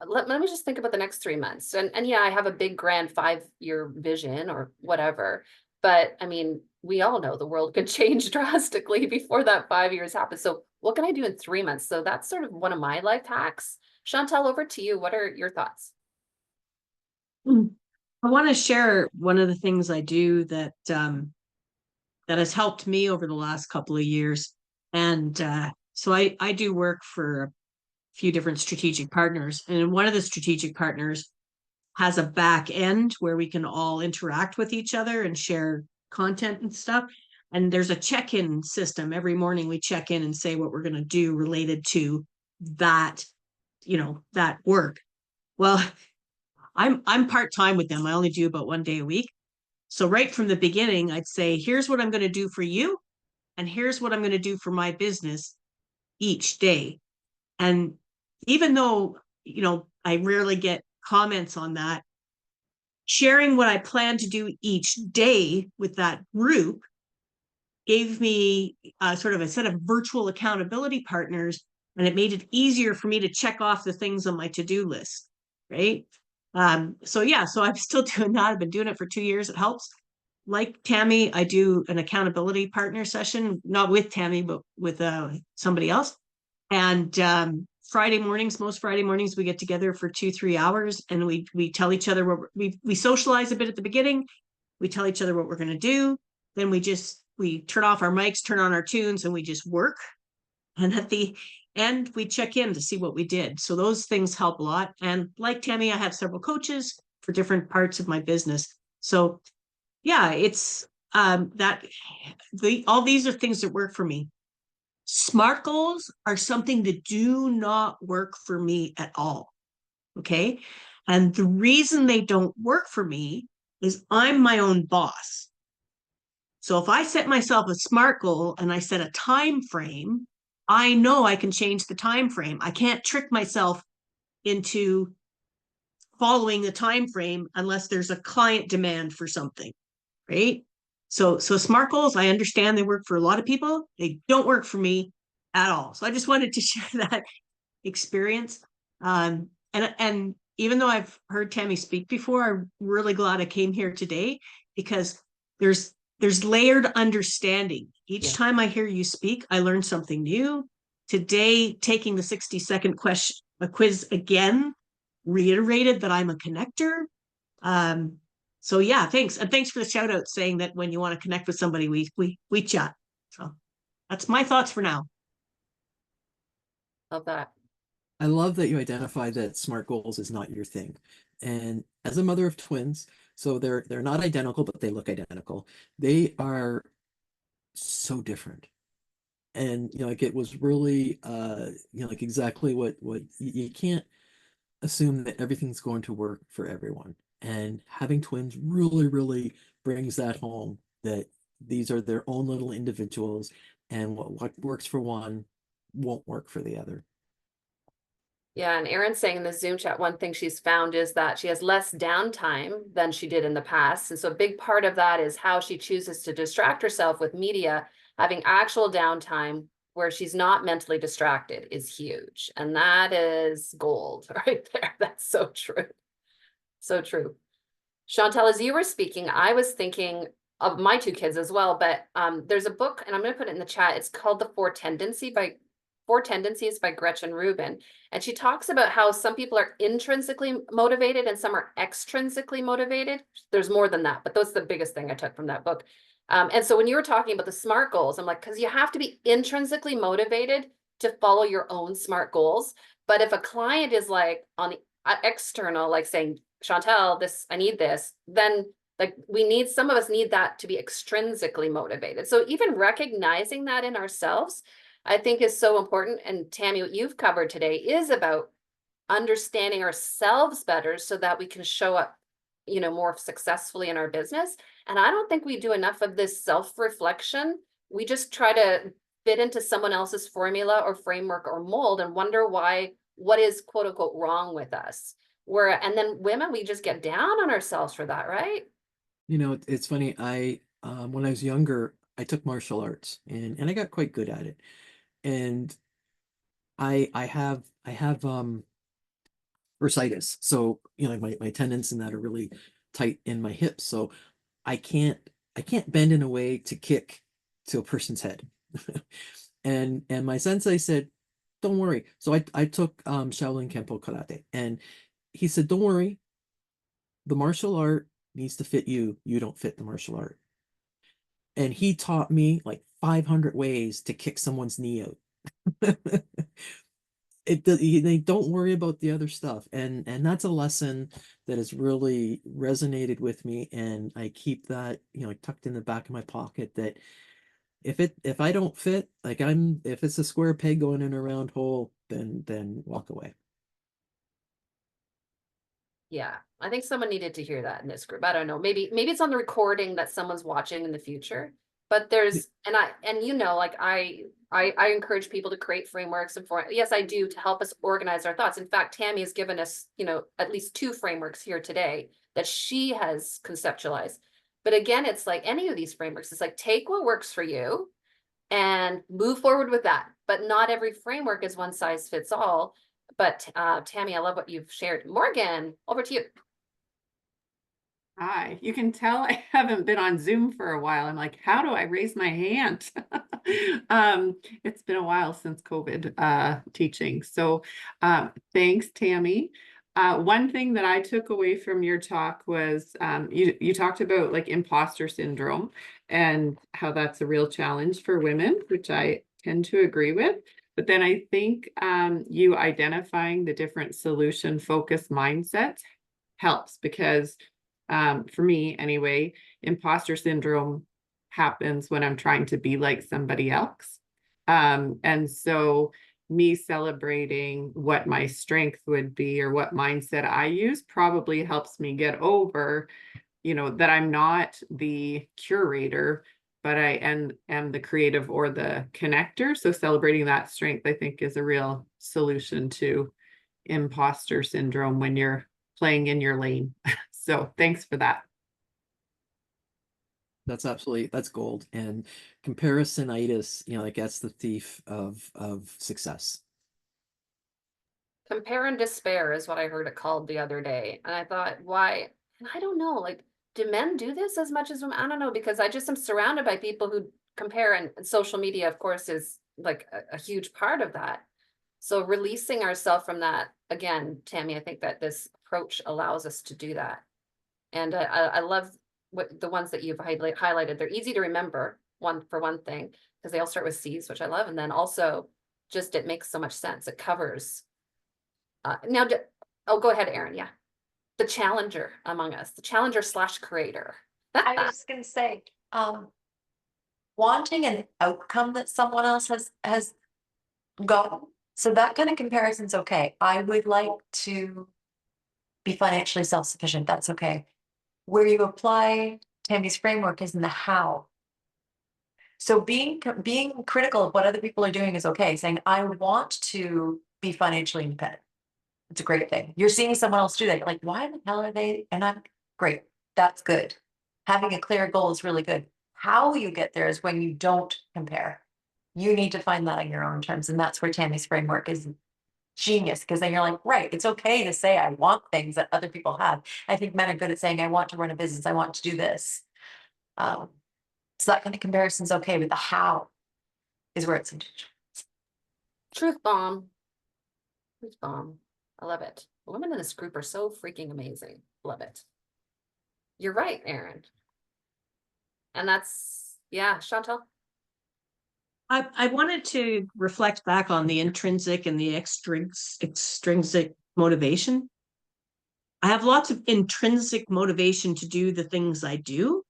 let me just think about the next 3 months. And yeah, I have a big grand 5-year vision or whatever. But I mean, we all know the world could change drastically before that 5 years happens. So what can I do in 3 months? So that's sort of one of my life hacks. Chantel, over to you. What are your thoughts? Mm. I want to share one of the things I do that has helped me over the last couple of years. And so I do work for a few different strategic partners. And one of the strategic partners has a back end where we can all interact with each other and share content and stuff. And there's a check-in system. Every morning we check in and say what we're going to do related to that, that work. Well, I'm part-time with them. I only do about 1 day a week. So right from the beginning, I'd say, here's what I'm going to do for you, and here's what I'm going to do for my business each day. And even though, I rarely get comments on that, sharing what I plan to do each day with that group gave me sort of a set of virtual accountability partners, and it made it easier for me to check off the things on my to-do list, right? So yeah, so I'm still doing that. I've been doing it for 2 years. It helps. Like Tammy, I do an accountability partner session, not with Tammy, but with somebody else. And Friday mornings, most Friday mornings, we get together for 2-3 hours, and we tell each other what we socialize a bit at the beginning. We tell each other what we're going to do. Then we turn off our mics, turn on our tunes, and we just work. And at the end, we check in to see what we did. So those things help a lot. And like Tammy, I have several coaches for different parts of my business. So yeah, it's all these are things that work for me. SMART goals are something that do not work for me at all. Okay. And the reason they don't work for me is I'm my own boss. So if I set myself a SMART goal and I set a time frame, I know I can change the time frame. I can't trick myself into following the time frame unless there's a client demand for something, right? So SMART goals, I understand they work for a lot of people. They don't work for me. at all. So I just wanted to share that experience. And even though I've heard Tammy speak before, I'm really glad I came here today, because there's layered understanding. Each Yeah. time I hear you speak, I learn something new. Today, taking the 60-second question, a quiz again, reiterated that I'm a connector. So yeah, thanks. And thanks for the shout out saying that when you want to connect with somebody, we chat. So that's my thoughts for now. Love that. I love that you identify that SMART goals is not your thing. And as a mother of twins, so they're not identical, but they look identical. They are so different. And like it was really like exactly what you can't assume that everything's going to work for everyone. And having twins really, really brings that home, that these are their own little individuals, and what works for one won't work for the other. Yeah, and Erin's saying in the Zoom chat, one thing she's found is that she has less downtime than she did in the past. And so a big part of that is how she chooses to distract herself with media. Having actual downtime where she's not mentally distracted is huge. And that is gold right there. That's so true. So true. Chantel, as you were speaking, I was thinking of my two kids as well, but there's a book, and I'm going to put it in the chat. It's called Four Tendencies by Gretchen Rubin. And she talks about how some people are intrinsically motivated and some are extrinsically motivated. There's more than that, but that's the biggest thing I took from that book. And so when you were talking about the SMART goals, I'm like, because you have to be intrinsically motivated to follow your own SMART goals. But if a client is like on the external, like saying, Chantel, I need this, then like some of us need that to be extrinsically motivated. So even recognizing that in ourselves, I think is so important. And Tammy, what you've covered today is about understanding ourselves better so that we can show up, more successfully in our business. And I don't think we do enough of this self-reflection. We just try to fit into someone else's formula or framework or mold and wonder what is quote unquote wrong with us. And then women, we just get down on ourselves for that, right? It's funny. When I was younger, I took martial arts, and I got quite good at it. And I have bursitis. So, like my tendons and that are really tight in my hips. So I can't bend in a way to kick to a person's head. And my sensei said, don't worry. So I took Shaolin Kempo Karate, and he said, don't worry, the martial art needs to fit you. You don't fit the martial art. And he taught me like 500 ways to kick someone's knee out. They don't worry about the other stuff, and that's a lesson that has really resonated with me, and I keep that tucked in the back of my pocket, that if I don't fit, like if it's a square peg going in a round hole, then walk away. Yeah, I think someone needed to hear that in this group. I don't know. Maybe it's on the recording that someone's watching in the future. But there's like I encourage people to create frameworks and yes, I do, to help us organize our thoughts. In fact, Tammy has given us, at least 2 frameworks here today that she has conceptualized. But again, it's like any of these frameworks, it's like take what works for you and move forward with that. But not every framework is one size fits all. But Tammy, I love what you've shared. Morgan, over to you. Hi, you can tell I haven't been on Zoom for a while. I'm like, how do I raise my hand? It's been a while since COVID teaching. So thanks, Tammy. One thing that I took away from your talk was you talked about like imposter syndrome and how that's a real challenge for women, which I tend to agree with. But then I think you identifying the different solution focused mindsets helps, because for me anyway, imposter syndrome happens when I'm trying to be like somebody else. And so me celebrating what my strength would be or what mindset I use probably helps me get over, that I'm not the curator, but I am the creative or the connector. So celebrating that strength, I think, is a real solution to imposter syndrome when you're playing in your lane. So thanks for that. That's gold. And comparisonitis, like that's the thief of success. Compare and despair is what I heard it called the other day. And I thought, why? And I don't know, like, do men do this as much as women? I don't know, because I just am surrounded by people who compare, and social media, of course, is like a huge part of that. So releasing ourselves from that, again, Tammy, I think that this approach allows us to do that. And I love what the ones that you've highlighted. They're easy to remember, one thing, because they all start with C's, which I love. And then also just it makes so much sense. It covers. Now, oh, go ahead, Erin. Yeah. The challenger among us, the challenger / creator. I was just gonna say, wanting an outcome that someone else has got. So that kind of comparison's okay. I would like to be financially self-sufficient. That's okay. Where you apply Tammy's framework is in the how. So being critical of what other people are doing is okay. Saying, I want to be financially independent. It's a great thing. You're seeing someone else do that. You're like, why the hell are they? And I'm great. That's good. Having a clear goal is really good. How you get there is when you don't compare. You need to find that on your own terms. And that's where Tammy's framework is genius, because then you're like, right, it's okay to say I want things that other people have. I think men are good at saying, I want to run a business, I want to do this. So that kind of comparison is okay, but the how is where it's intentional. Truth bomb. Truth bomb. I love it. The women in this group are so freaking amazing. Love it. You're right, Erin. And that's, yeah, Chantal. I wanted to reflect back on the intrinsic and the extrinsic motivation. I have lots of intrinsic motivation to do the things I do.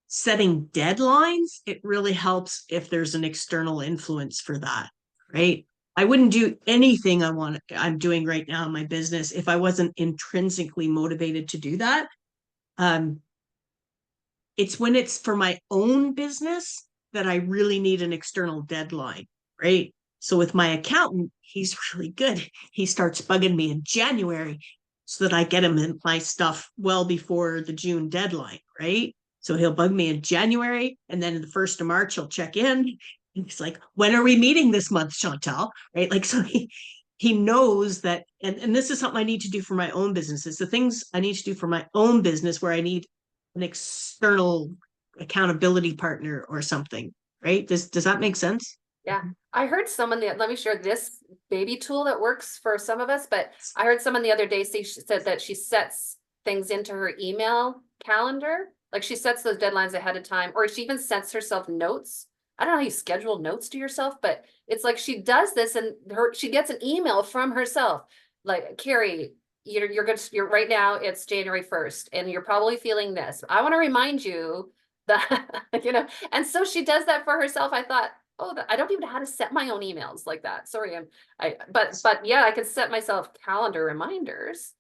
Setting deadlines, it really helps if there's an external influence for that, right? I wouldn't do anything I'm doing right now in my business if I wasn't intrinsically motivated to do that. It's when it's for my own business that I really need an external deadline, right? So with my accountant, he's really good. He starts bugging me in January so that I get him in my stuff well before the June deadline, right? So he'll bug me in January, and then in the 1st of March, he'll check in. And he's like, when are we meeting this month, Chantal? Right? Like, so he knows that, and this is something I need to do for my own business. It's the things I need to do for my own business where I need an external accountability partner or something, right? Does that make sense? Yeah, I heard someone that, let me share this baby tool that works for some of us, but I heard someone the other day say, she said that she sets things into her email calendar. Like she sets those deadlines ahead of time, or she even sends herself notes. I don't know how you schedule notes to yourself, but it's like she does this and she gets an email from herself. Like, Carrie, you're good. You're right now, it's January 1st, and you're probably feeling this. I want to remind you that, and so she does that for herself. I thought, oh, I don't even know how to set my own emails like that. Sorry, but yeah, I could set myself calendar reminders.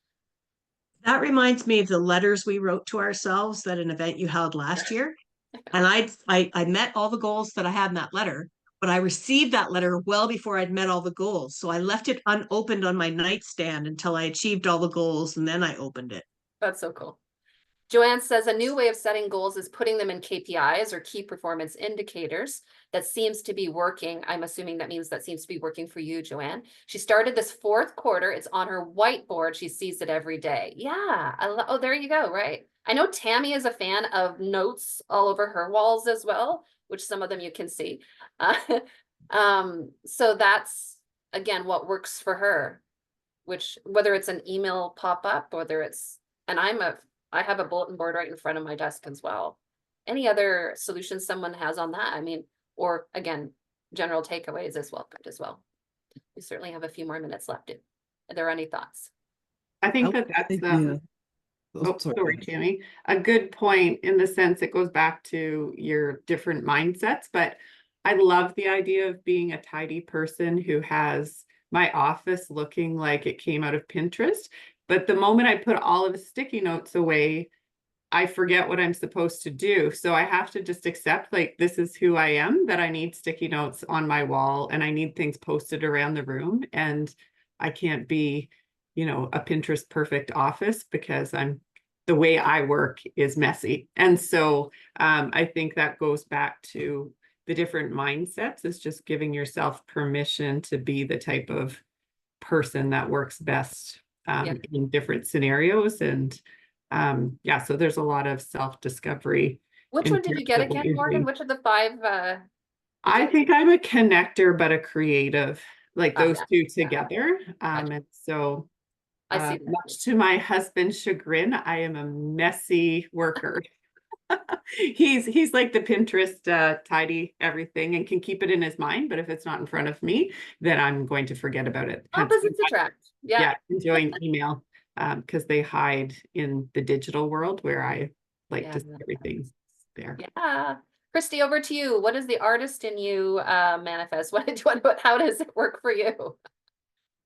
That reminds me of the letters we wrote to ourselves at an event you held last year. And I met all the goals that I had in that letter, but I received that letter well before I'd met all the goals. So I left it unopened on my nightstand until I achieved all the goals, and then I opened it. That's so cool. Joanne says a new way of setting goals is putting them in KPIs, or key performance indicators. That seems to be working. I'm assuming that means that seems to be working for you, Joanne. She started this 4th quarter. It's on her whiteboard. She sees it every day. Yeah. Oh, there you go. Right. I know Tammy is a fan of notes all over her walls as well, which some of them you can see. So that's, again, what works for her, which whether it's an email pop-up, whether it's, and I have a bulletin board right in front of my desk as well. Any other solutions someone has on that? I mean, or again, general takeaways is welcomed as well. We certainly have a few more minutes left. Are there any thoughts? I think that's Yeah. Oh, sorry, Tammy. A good point in the sense it goes back to your different mindsets, but I love the idea of being a tidy person who has my office looking like it came out of Pinterest. But the moment I put all of the sticky notes away, I forget what I'm supposed to do. So I have to just accept, like, this is who I am, that I need sticky notes on my wall and I need things posted around the room. And I can't be, a Pinterest perfect office because I'm the way I work is messy. And so I think that goes back to the different mindsets, is just giving yourself permission to be the type of person that works best in different scenarios. And yeah, so there's a lot of self-discovery. Which in one did you terms get of what again, you're Morgan? doing. Which of the five? I think I'm a connector, but a creative, like those Yeah, two yeah. together. Gotcha. And so I see that. much to my husband's chagrin, I am a messy worker. He's like the Pinterest tidy everything and can keep it in his mind, but if it's not in front of me, then I'm going to forget about it. Hence, Opposites attract. Yeah. enjoying email because they hide in the digital world where I like Yeah, to see everything there. Yeah. Christy, over to you. What does the artist in you manifest? How does it work for you?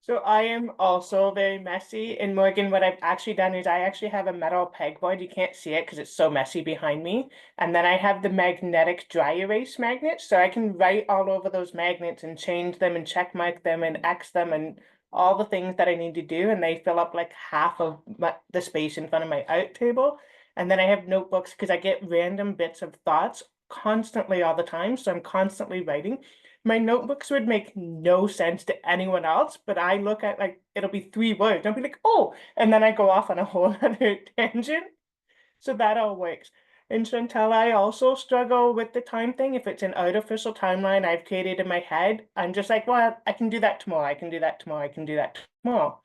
So I am also very messy. And Morgan, what I've actually done is I actually have a metal pegboard. You can't see it because it's so messy behind me. And then I have the magnetic dry erase magnets. So I can write all over those magnets and change them and check mark them and X them and all the things that I need to do. And they fill up like half of the space in front of my art table. And then I have notebooks because I get random bits of thoughts constantly all the time. So I'm constantly writing. My notebooks would make no sense to anyone else, but I look at like it'll be 3 words. I'll be like, oh, and then I go off on a whole other tangent. So that all works. And Chantel, I also struggle with the time thing. If it's an artificial timeline I've created in my head, I'm just like, well, I can do that tomorrow. I can do that tomorrow. I can do that tomorrow.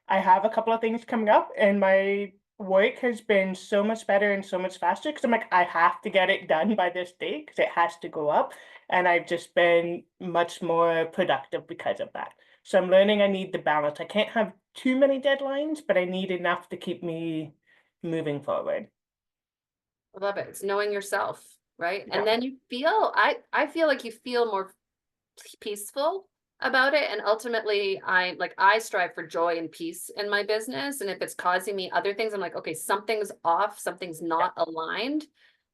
I have a couple of things coming up, and my work has been so much better and so much faster because I'm like, I have to get it done by this date because it has to go up. And I've just been much more productive because of that. So I'm learning I need the balance. I can't have too many deadlines, but I need enough to keep me moving forward. I love it. It's knowing yourself, right? Yeah. And then you feel, I feel like you feel more peaceful about it. And ultimately, I strive for joy and peace in my business. And if it's causing me other things, I'm like, okay, something's off, something's not aligned.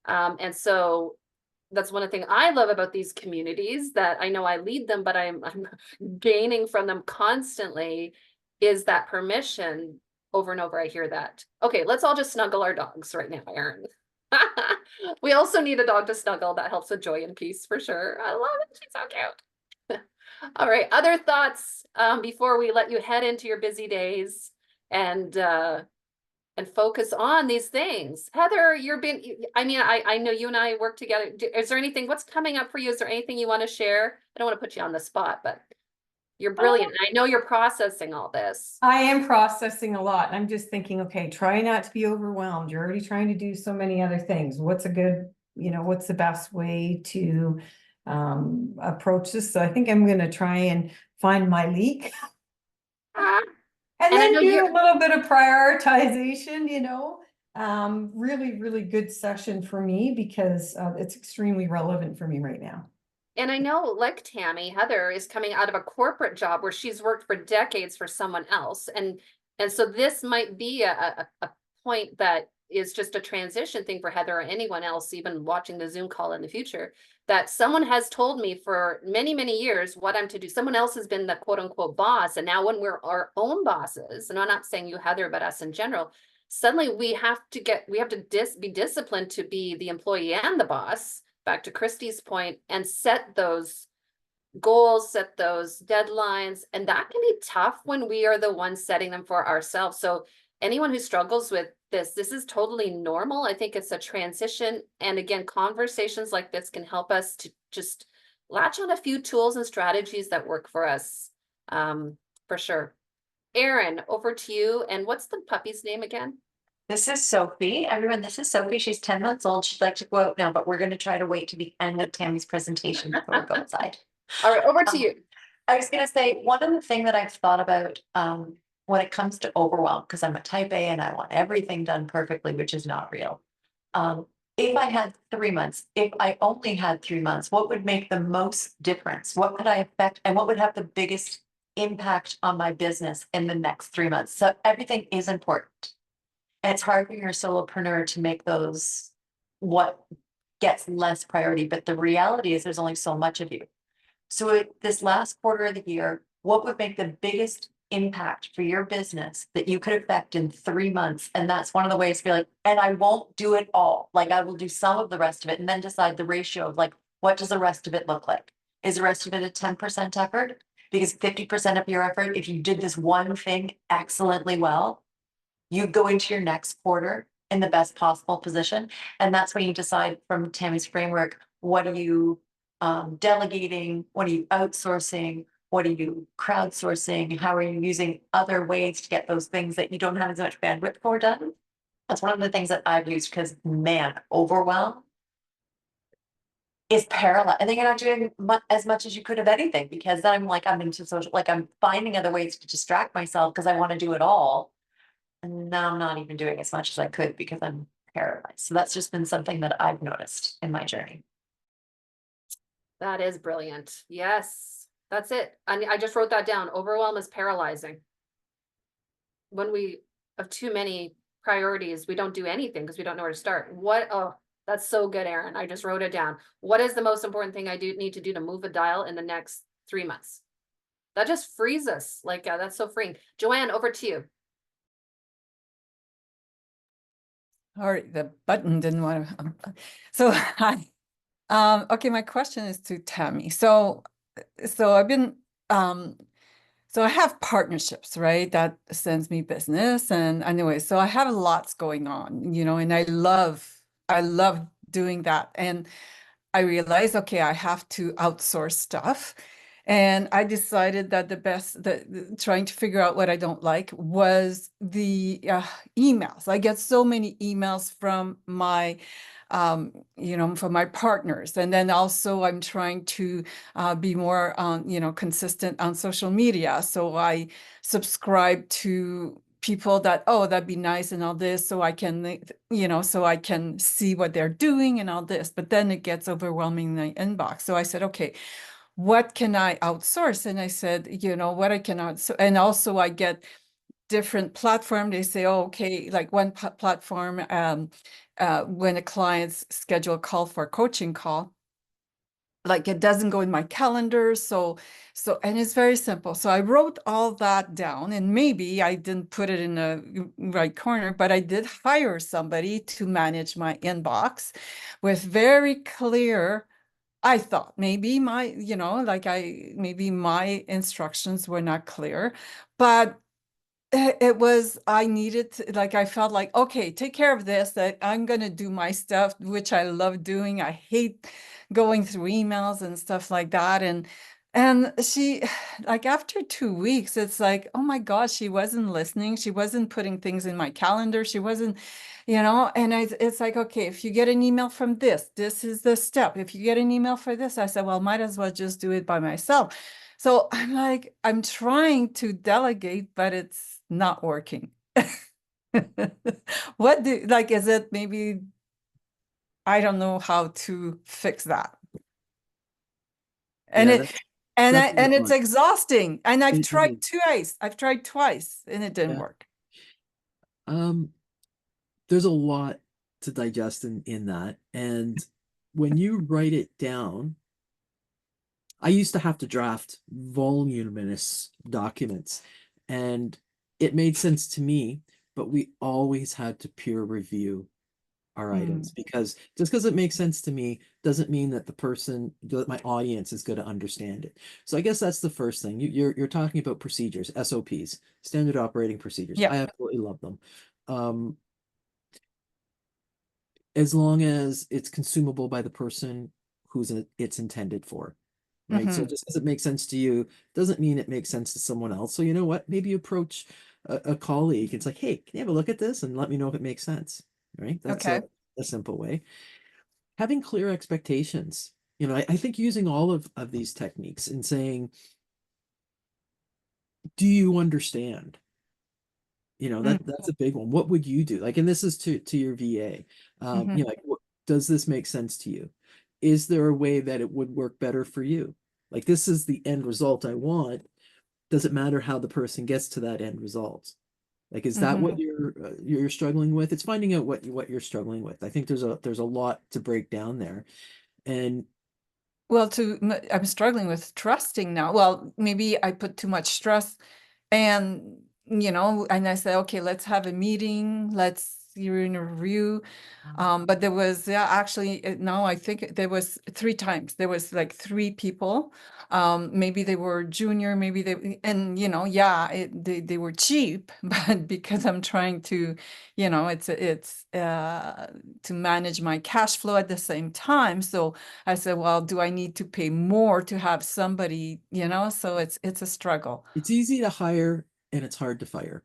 And so that's one of the things I love about these communities that I know I lead them, but I'm gaining from them constantly is that permission. Over and over, I hear that. Okay, let's all just snuggle our dogs right now, Erin. We also need a dog to snuggle. That helps with joy and peace for sure. I love it. She's so cute. All right, other thoughts before we let you head into your busy days and focus on these things. Heather, I know you and I work together. Is there anything, what's coming up for you? Is there anything you want to share? I don't want to put you on the spot, but you're brilliant. I know you're processing all this. I am processing a lot. I'm just thinking, okay, try not to be overwhelmed. You're already trying to do so many other things. What's the best way to approach this? So I think I'm going to try and find my leak. Ah, And And I then know do you're- a little bit of prioritization, really, really good session for me because it's extremely relevant for me right now. And I know, like Tammy, Heather is coming out of a corporate job where she's worked for decades for someone else. And so this might be a point that is just a transition thing for Heather or anyone else, even watching the Zoom call in the future, that someone has told me for many, many years what I'm to do. Someone else has been the quote unquote boss. And now when we're our own bosses, and I'm not saying you, Heather, but us in general, suddenly we have to be disciplined to be the employee and the boss. Back to Christy's point, and set those goals, set those deadlines. And that can be tough when we are the ones setting them for ourselves. So anyone who struggles with this is totally normal. I think it's a transition. And again, conversations like this can help us to just latch on a few tools and strategies that work for us, for sure. Erin, over to you. And what's the puppy's name again? This is Sophie. Everyone, this is Sophie. She's 10 months old. She'd like to go out now, but we're going to try to wait to the end of Tammy's presentation before we go outside. All right, over to you. I was going to say, one of the things that I've thought about when it comes to overwhelm, because I'm a type A and I want everything done perfectly, which is not real. If I had 3 months, if I only had 3 months, what would make the most difference? What could I affect and what would have the biggest impact on my business in the next 3 months? So everything is important. And it's hard when you're a solopreneur to make those what gets less priority. But the reality is there's only so much of you. So this last quarter of the year, what would make the biggest impact for your business that you could affect in 3 months. And that's one of the ways to be like, and I won't do it all. Like I will do some of the rest of it and then decide the ratio of like, what does the rest of it look like? Is the rest of it a 10% effort? Because 50% of your effort, if you did this one thing excellently well, you go into your next quarter in the best possible position. And that's when you decide from Tammy's framework, what are you delegating? What are you outsourcing? What are you crowdsourcing? How are you using other ways to get those things that you don't have as much bandwidth for done? That's one of the things that I've used because man, overwhelm is paralyzed. And then you're not doing as much as you could of anything because then I'm like, I'm into social, like I'm finding other ways to distract myself because I want to do it all. And now I'm not even doing as much as I could because I'm paralyzed. So that's just been something that I've noticed in my journey. That is brilliant. Yes, that's it. I just wrote that down. Overwhelm is paralyzing. When we have too many priorities, we don't do anything because we don't know where to start. Oh, that's so good, Erin. I just wrote it down. What is the most important thing I need to do to move a dial in the next 3 months? That just frees us. Like, that's so freeing. Joanne, over to you. All right, the button didn't want to. So hi. Okay, my question is to Tammy. So I've been so I have partnerships, right? That sends me business. And anyway, so I have lots going on, and I love doing that. And I realized, okay, I have to outsource stuff. And I decided that trying to figure out what I don't like was the emails. I get so many emails from my from my partners. And then also I'm trying to be more, consistent on social media. So I subscribe to people that, oh, that'd be nice and all this, so I can, so I can see what they're doing and all this. But then it gets overwhelming in the inbox. So I said, okay, what can I outsource? And I said, what I can outsource. And also I get different platform. They say, oh, okay, like one platform, when a client's schedule a call for a coaching call, like it doesn't go in my calendar. And it's very simple. So I wrote all that down, and maybe I didn't put it in the right corner, but I did hire somebody to manage my inbox with very clear, I thought maybe maybe my instructions were not clear, but I needed to, like, I felt like, okay, take care of this, that I'm going to do my stuff, which I love doing. I hate going through emails and stuff like that. And she, like, after 2 weeks, it's like, oh my gosh, she wasn't listening. She wasn't putting things in my calendar. She wasn't, and it's like, okay, if you get an email from this is the step. If you get an email for this, I said, well, might as well just do it by myself. So I'm like, I'm trying to delegate, but it's not working. Is it maybe, I don't know how to fix that. And Yeah, it's exhausting. And I've It tried is. twice. I've tried twice and it didn't Yeah. work. There's a lot to digest in that. And when you write it down, I used to have to draft voluminous documents, and it made sense to me, but we always had to peer review our items, because just because it makes sense to me doesn't mean that my audience is going to understand it. So I guess that's the first thing. You're talking about procedures, SOPs, standard operating procedures. Yeah. I absolutely love them. As long as it's consumable by the person it's intended for. Right. So just because it makes sense to you doesn't mean it makes sense to someone else. So you know what? Maybe approach a colleague. It's like, hey, can you have a look at this and let me know if it makes sense? Right. That's Okay. a simple way. Having clear expectations. I think using all of these techniques and saying, do you understand? That's a big one. What would you do? Like, and this is to your VA. Like, does this make sense to you? Is there a way that it would work better for you? Like, this is the end result I want. Does it matter how the person gets to that end result? Like, is that what you're struggling with? It's finding out what you're struggling with. I think there's a lot to break down there. And well, I'm struggling with trusting now. Well, maybe I put too much stress and and I said, okay, let's have a meeting, let's review. But there was, yeah, actually, no, I think there was 3 times. There was like 3 people. Maybe they were junior, maybe they, and yeah, they were cheap, but because I'm trying to, it's to manage my cash flow at the same time. So I said, well, do I need to pay more to have somebody, so it's a struggle. It's easy to hire and it's hard to fire.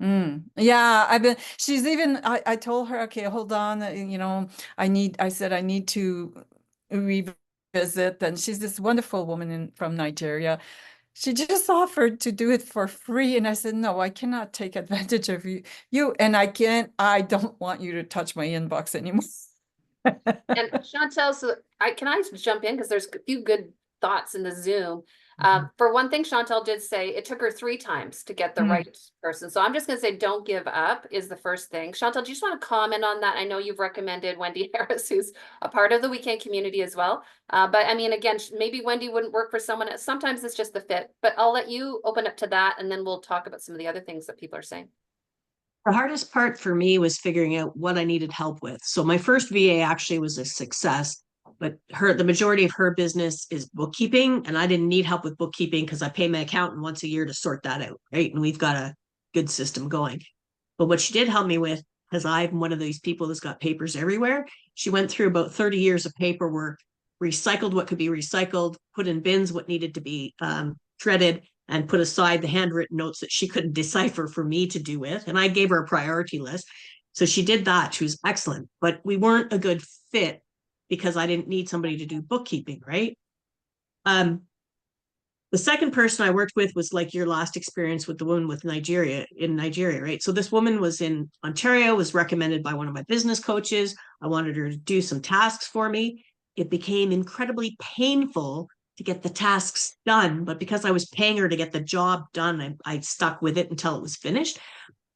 Yeah, she's even, I told her, okay, hold on, I said, I need to revisit. And she's this wonderful woman from Nigeria. She just offered to do it for free. And I said, no, I cannot take advantage of you. And I don't want you to touch my inbox anymore. And Chantel, so can I jump in? Because there's a few good thoughts in the Zoom. For one thing, Chantel did say it took her 3 times to get the right person. So I'm just gonna say, don't give up is the first thing. Chantel, do you just want to comment on that? I know you've recommended Wendy Harris, who's a part of the weekend community as well. But I mean, again, maybe Wendy wouldn't work for someone else. Sometimes it's just the fit, but I'll let you open up to that and then we'll talk about some of the other things that people are saying. The hardest part for me was figuring out what I needed help with. So my first VA actually was a success, but the majority of her business is bookkeeping, and I didn't need help with bookkeeping because I pay my accountant once a year to sort that out, right? And we've got a good system going. But what she did help me with, because I'm one of these people that's got papers everywhere, she went through about 30 years of paperwork, recycled what could be recycled, put in bins what needed to be shredded, and put aside the handwritten notes that she couldn't decipher for me to do with. And I gave her a priority list. So she did that. She was excellent, but we weren't a good fit because I didn't need somebody to do bookkeeping, right? The second person I worked with was like your last experience with the woman with Nigeria, right? So this woman was in Ontario, was recommended by one of my business coaches. I wanted her to do some tasks for me. It became incredibly painful to get the tasks done, but because I was paying her to get the job done, I stuck with it until it was finished.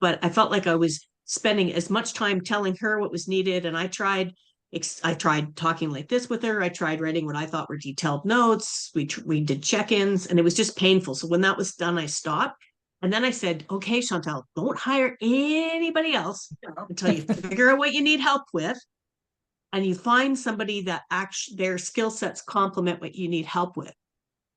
But I felt like I was spending as much time telling her what was needed, and I tried talking like this with her. I tried writing what I thought were detailed notes. We did check-ins, and it was just painful. So when that was done, I stopped. And then I said, okay, Chantel, don't hire anybody else until you figure out what you need help with. And you find somebody that actually their skill sets complement what you need help with.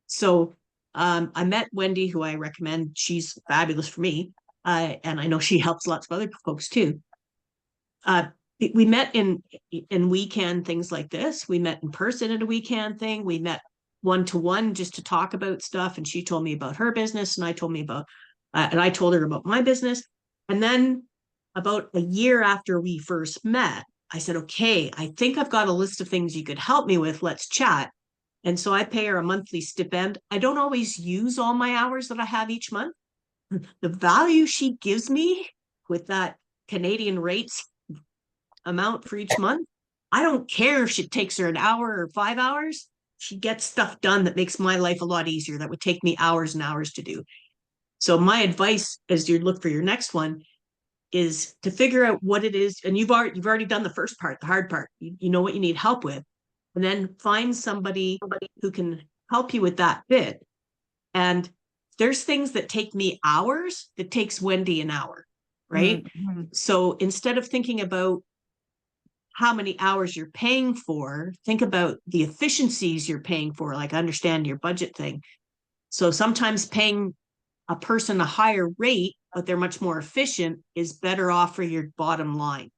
So I met Wendy, who I recommend. She's fabulous for me. And I know she helps lots of other folks too. We met in weekend things like this. We met in person at a weekend thing. We met one-to-one just to talk about stuff. And she told me about her business, and I told her about my business. And then about a year after we first met, I said, okay, I think I've got a list of things you could help me with. Let's chat. And so I pay her a monthly stipend. I don't always use all my hours that I have each month. The value she gives me with that Canadian rates amount for each month, I don't care if it takes her an hour or 5 hours. She gets stuff done that makes my life a lot easier. That would take me hours and hours to do. So my advice as you look for your next one is to figure out what it is. And you've already done the first part, the hard part. You know what you need help with. And then find somebody who can help you with that bit. And there's things that take me hours that takes Wendy an hour, right? Mm-hmm. So instead of thinking about how many hours you're paying for, think about the efficiencies you're paying for, like understand your budget thing. So sometimes paying a person a higher rate, but they're much more efficient, is better off for your bottom line.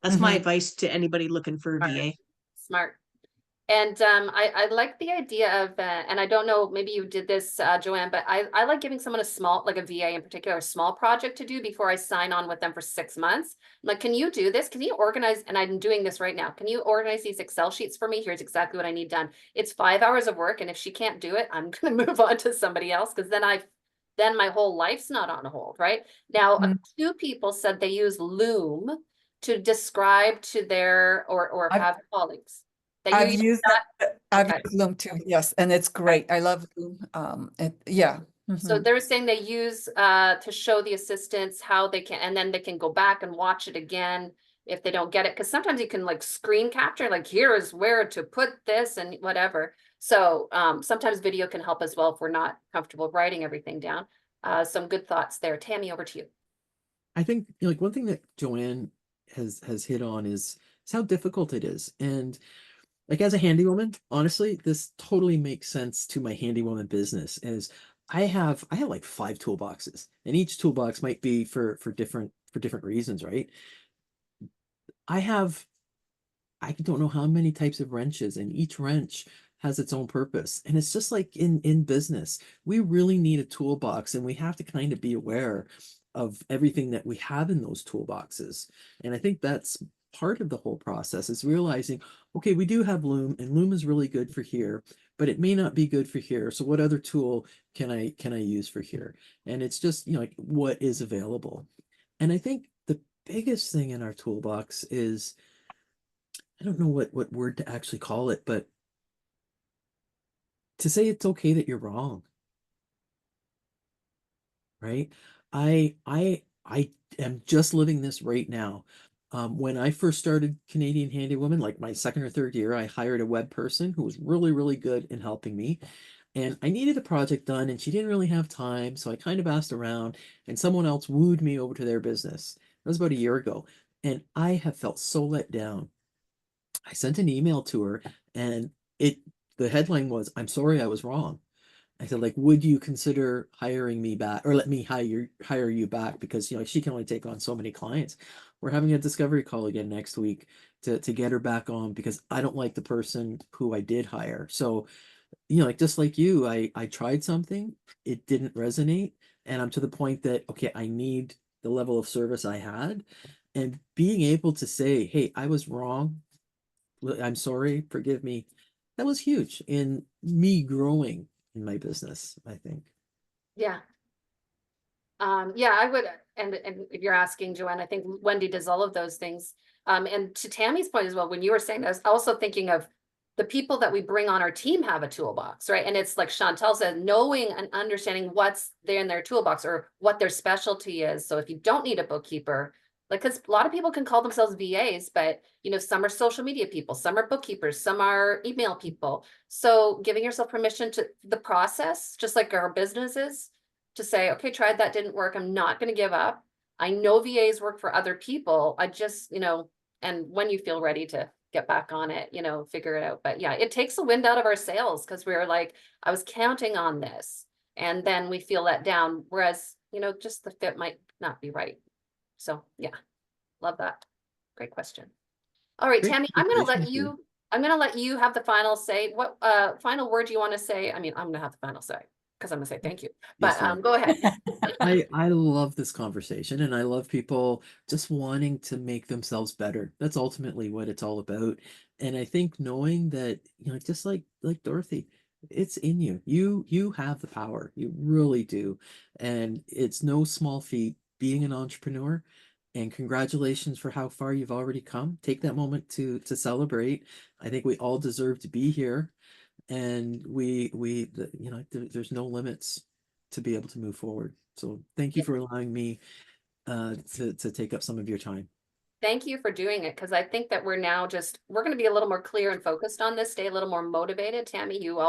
That's my advice to anybody looking for a VA. Smart. And I like the idea of, and I don't know, maybe you did this, Joanne, but I like giving someone a small, like a VA in particular, a small project to do before I sign on with them for 6 months. I'm like, can you do this? Can you organize? And I'm doing this right now. Can you organize these Excel sheets for me? Here's exactly what I need done. It's 5 hours of work. And if she can't do it, I'm going to move on to somebody else, because then my whole life's not on hold, right? Now, 2 people said they use Loom to describe to their, or have colleagues. I've used that. I've used Loom too. Yes, and it's great. I love Loom. Yeah. So they're saying they use to show the assistants how they can, and then they can go back and watch it again if they don't get it. Because sometimes you can like screen capture, like here is where to put this and whatever. So sometimes video can help as well if we're not comfortable writing everything down. Some good thoughts there. Tammy, over to you. I think, you know, like one thing that Joanne has hit on is how difficult it is. And like as a handywoman, honestly, this totally makes sense to my handywoman business. Is I have like 5 toolboxes, and each toolbox might be for different reasons, right? I have I don't know how many types of wrenches, and each wrench has its own purpose. And it's just like in business, we really need a toolbox, and we have to kind of be aware of everything that we have in those toolboxes. And I think that's part of the whole process is realizing, okay, we do have loom, and loom is really good for here, but it may not be good for here. So what other tool can I use for here? And it's just, you know, like what is available. And I think the biggest thing in our toolbox is, I don't know what word to actually call it, but to say it's okay that you're wrong, right? I am just living this right now. When I first started Canadian Handywoman, like my second or third year, I hired a web person who was really, really good in helping me. And I needed a project done, and she didn't really have time, so I kind of asked around, and someone else wooed me over to their business. That was about a year ago, and I have felt so let down. I sent an email to her, and the headline was, "I'm sorry I was wrong." I said, like, would you consider hiring me back, or let me hire you back, because, you know, she can only take on so many clients. We're having a discovery call again next week to get her back on, because I don't like the person who I did hire. So, you know, like just like you, I tried something, it didn't resonate, and I'm to the point that, okay, I need the level of service I had, and being able to say, hey, I was wrong. I'm sorry, forgive me. That was huge in me growing in my business, I think. Yeah. Yeah, I would, and if you're asking, Joanne, I think Wendy does all of those things. And to Tammy's point as well, when you were saying that, I was also thinking of the people that we bring on our team have a toolbox, right? And it's like Chantel said, knowing and understanding what's there in their toolbox or what their specialty is. So if you don't need a bookkeeper, like, because a lot of people can call themselves VAs, but you know, some are social media people, some are bookkeepers, some are email people. So giving yourself permission to the process, just like our businesses, to say, okay, tried that, didn't work. I'm not going to give up. I know VAs work for other people. I just, you know, and when you feel ready to get back on it, you know, figure it out. But yeah, it takes the wind out of our sails, because we're like, I was counting on this. And then we feel let down. Whereas, you know, just the fit might not be right. So yeah, love that. Great question. All right, Great Tammy, I'm going to conversation let with you. you have the final say. What final word do you want to say? I mean, I'm going to have the final say, because I'm going to say thank you. But Yes, ma'am. go ahead. I love this conversation, and I love people just wanting to make themselves better. That's ultimately what it's all about. And I think knowing that, you know, just like Dorothy, it's in you. You have the power. You really do. And it's no small feat being an entrepreneur. And congratulations for how far you've already come. Take that moment to celebrate. I think we all deserve to be here, and you know, there's no limits to be able to move forward. So thank you for allowing me to take up some of your time. Thank you for doing it, because I think that we're going to be a little more clear and focused on this, stay a little more motivated. Tammy, you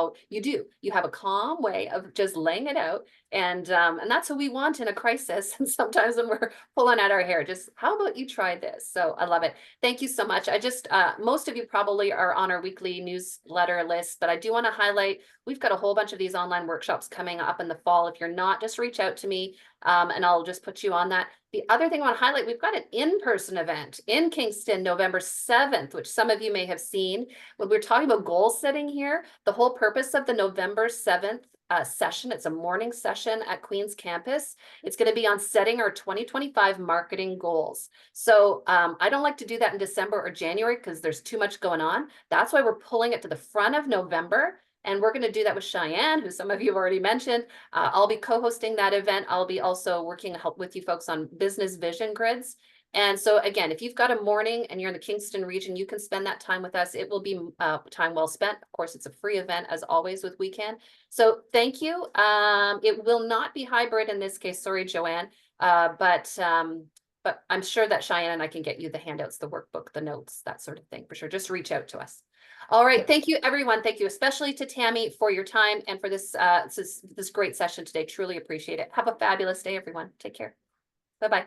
have a calm way of just laying it out, and that's what we want in a crisis. And sometimes when we're pulling at our hair, just how about you try this? So I love it. Thank you so much. I just most of you probably are on our weekly newsletter list, but I do want to highlight, we've got a whole bunch of these online workshops coming up in the fall. If you're not, just reach out to me, and I'll just put you on that. The other thing I want to highlight, we've got an in-person event in Kingston, November 7th, which some of you may have seen. When we're talking about goal setting here, the whole purpose of the November 7th session, it's a morning session at Queen's campus. It's going to be on setting our 2025 marketing goals. So I don't like to do that in December or January, because there's too much going on. That's why we're pulling it to the front of November. And we're going to do that with Cheyenne, who some of you have already mentioned. I'll be co-hosting that event. I'll be also working to help with you folks on business vision grids. And so again, if you've got a morning and you're in the Kingston region, you can spend that time with us. It will be time well spent. Of course, it's a free event as always with Weekend. So thank you. It will not be hybrid in this case. Sorry, Joanne. But I'm sure that Cheyenne and I can get you the handouts, the workbook, the notes, that sort of thing for sure. Just reach out to us. All right, thank you, everyone. Thank you especially to Tammy for your time and for this great session today. Truly appreciate it. Have a fabulous day, everyone. Take care. Bye-bye.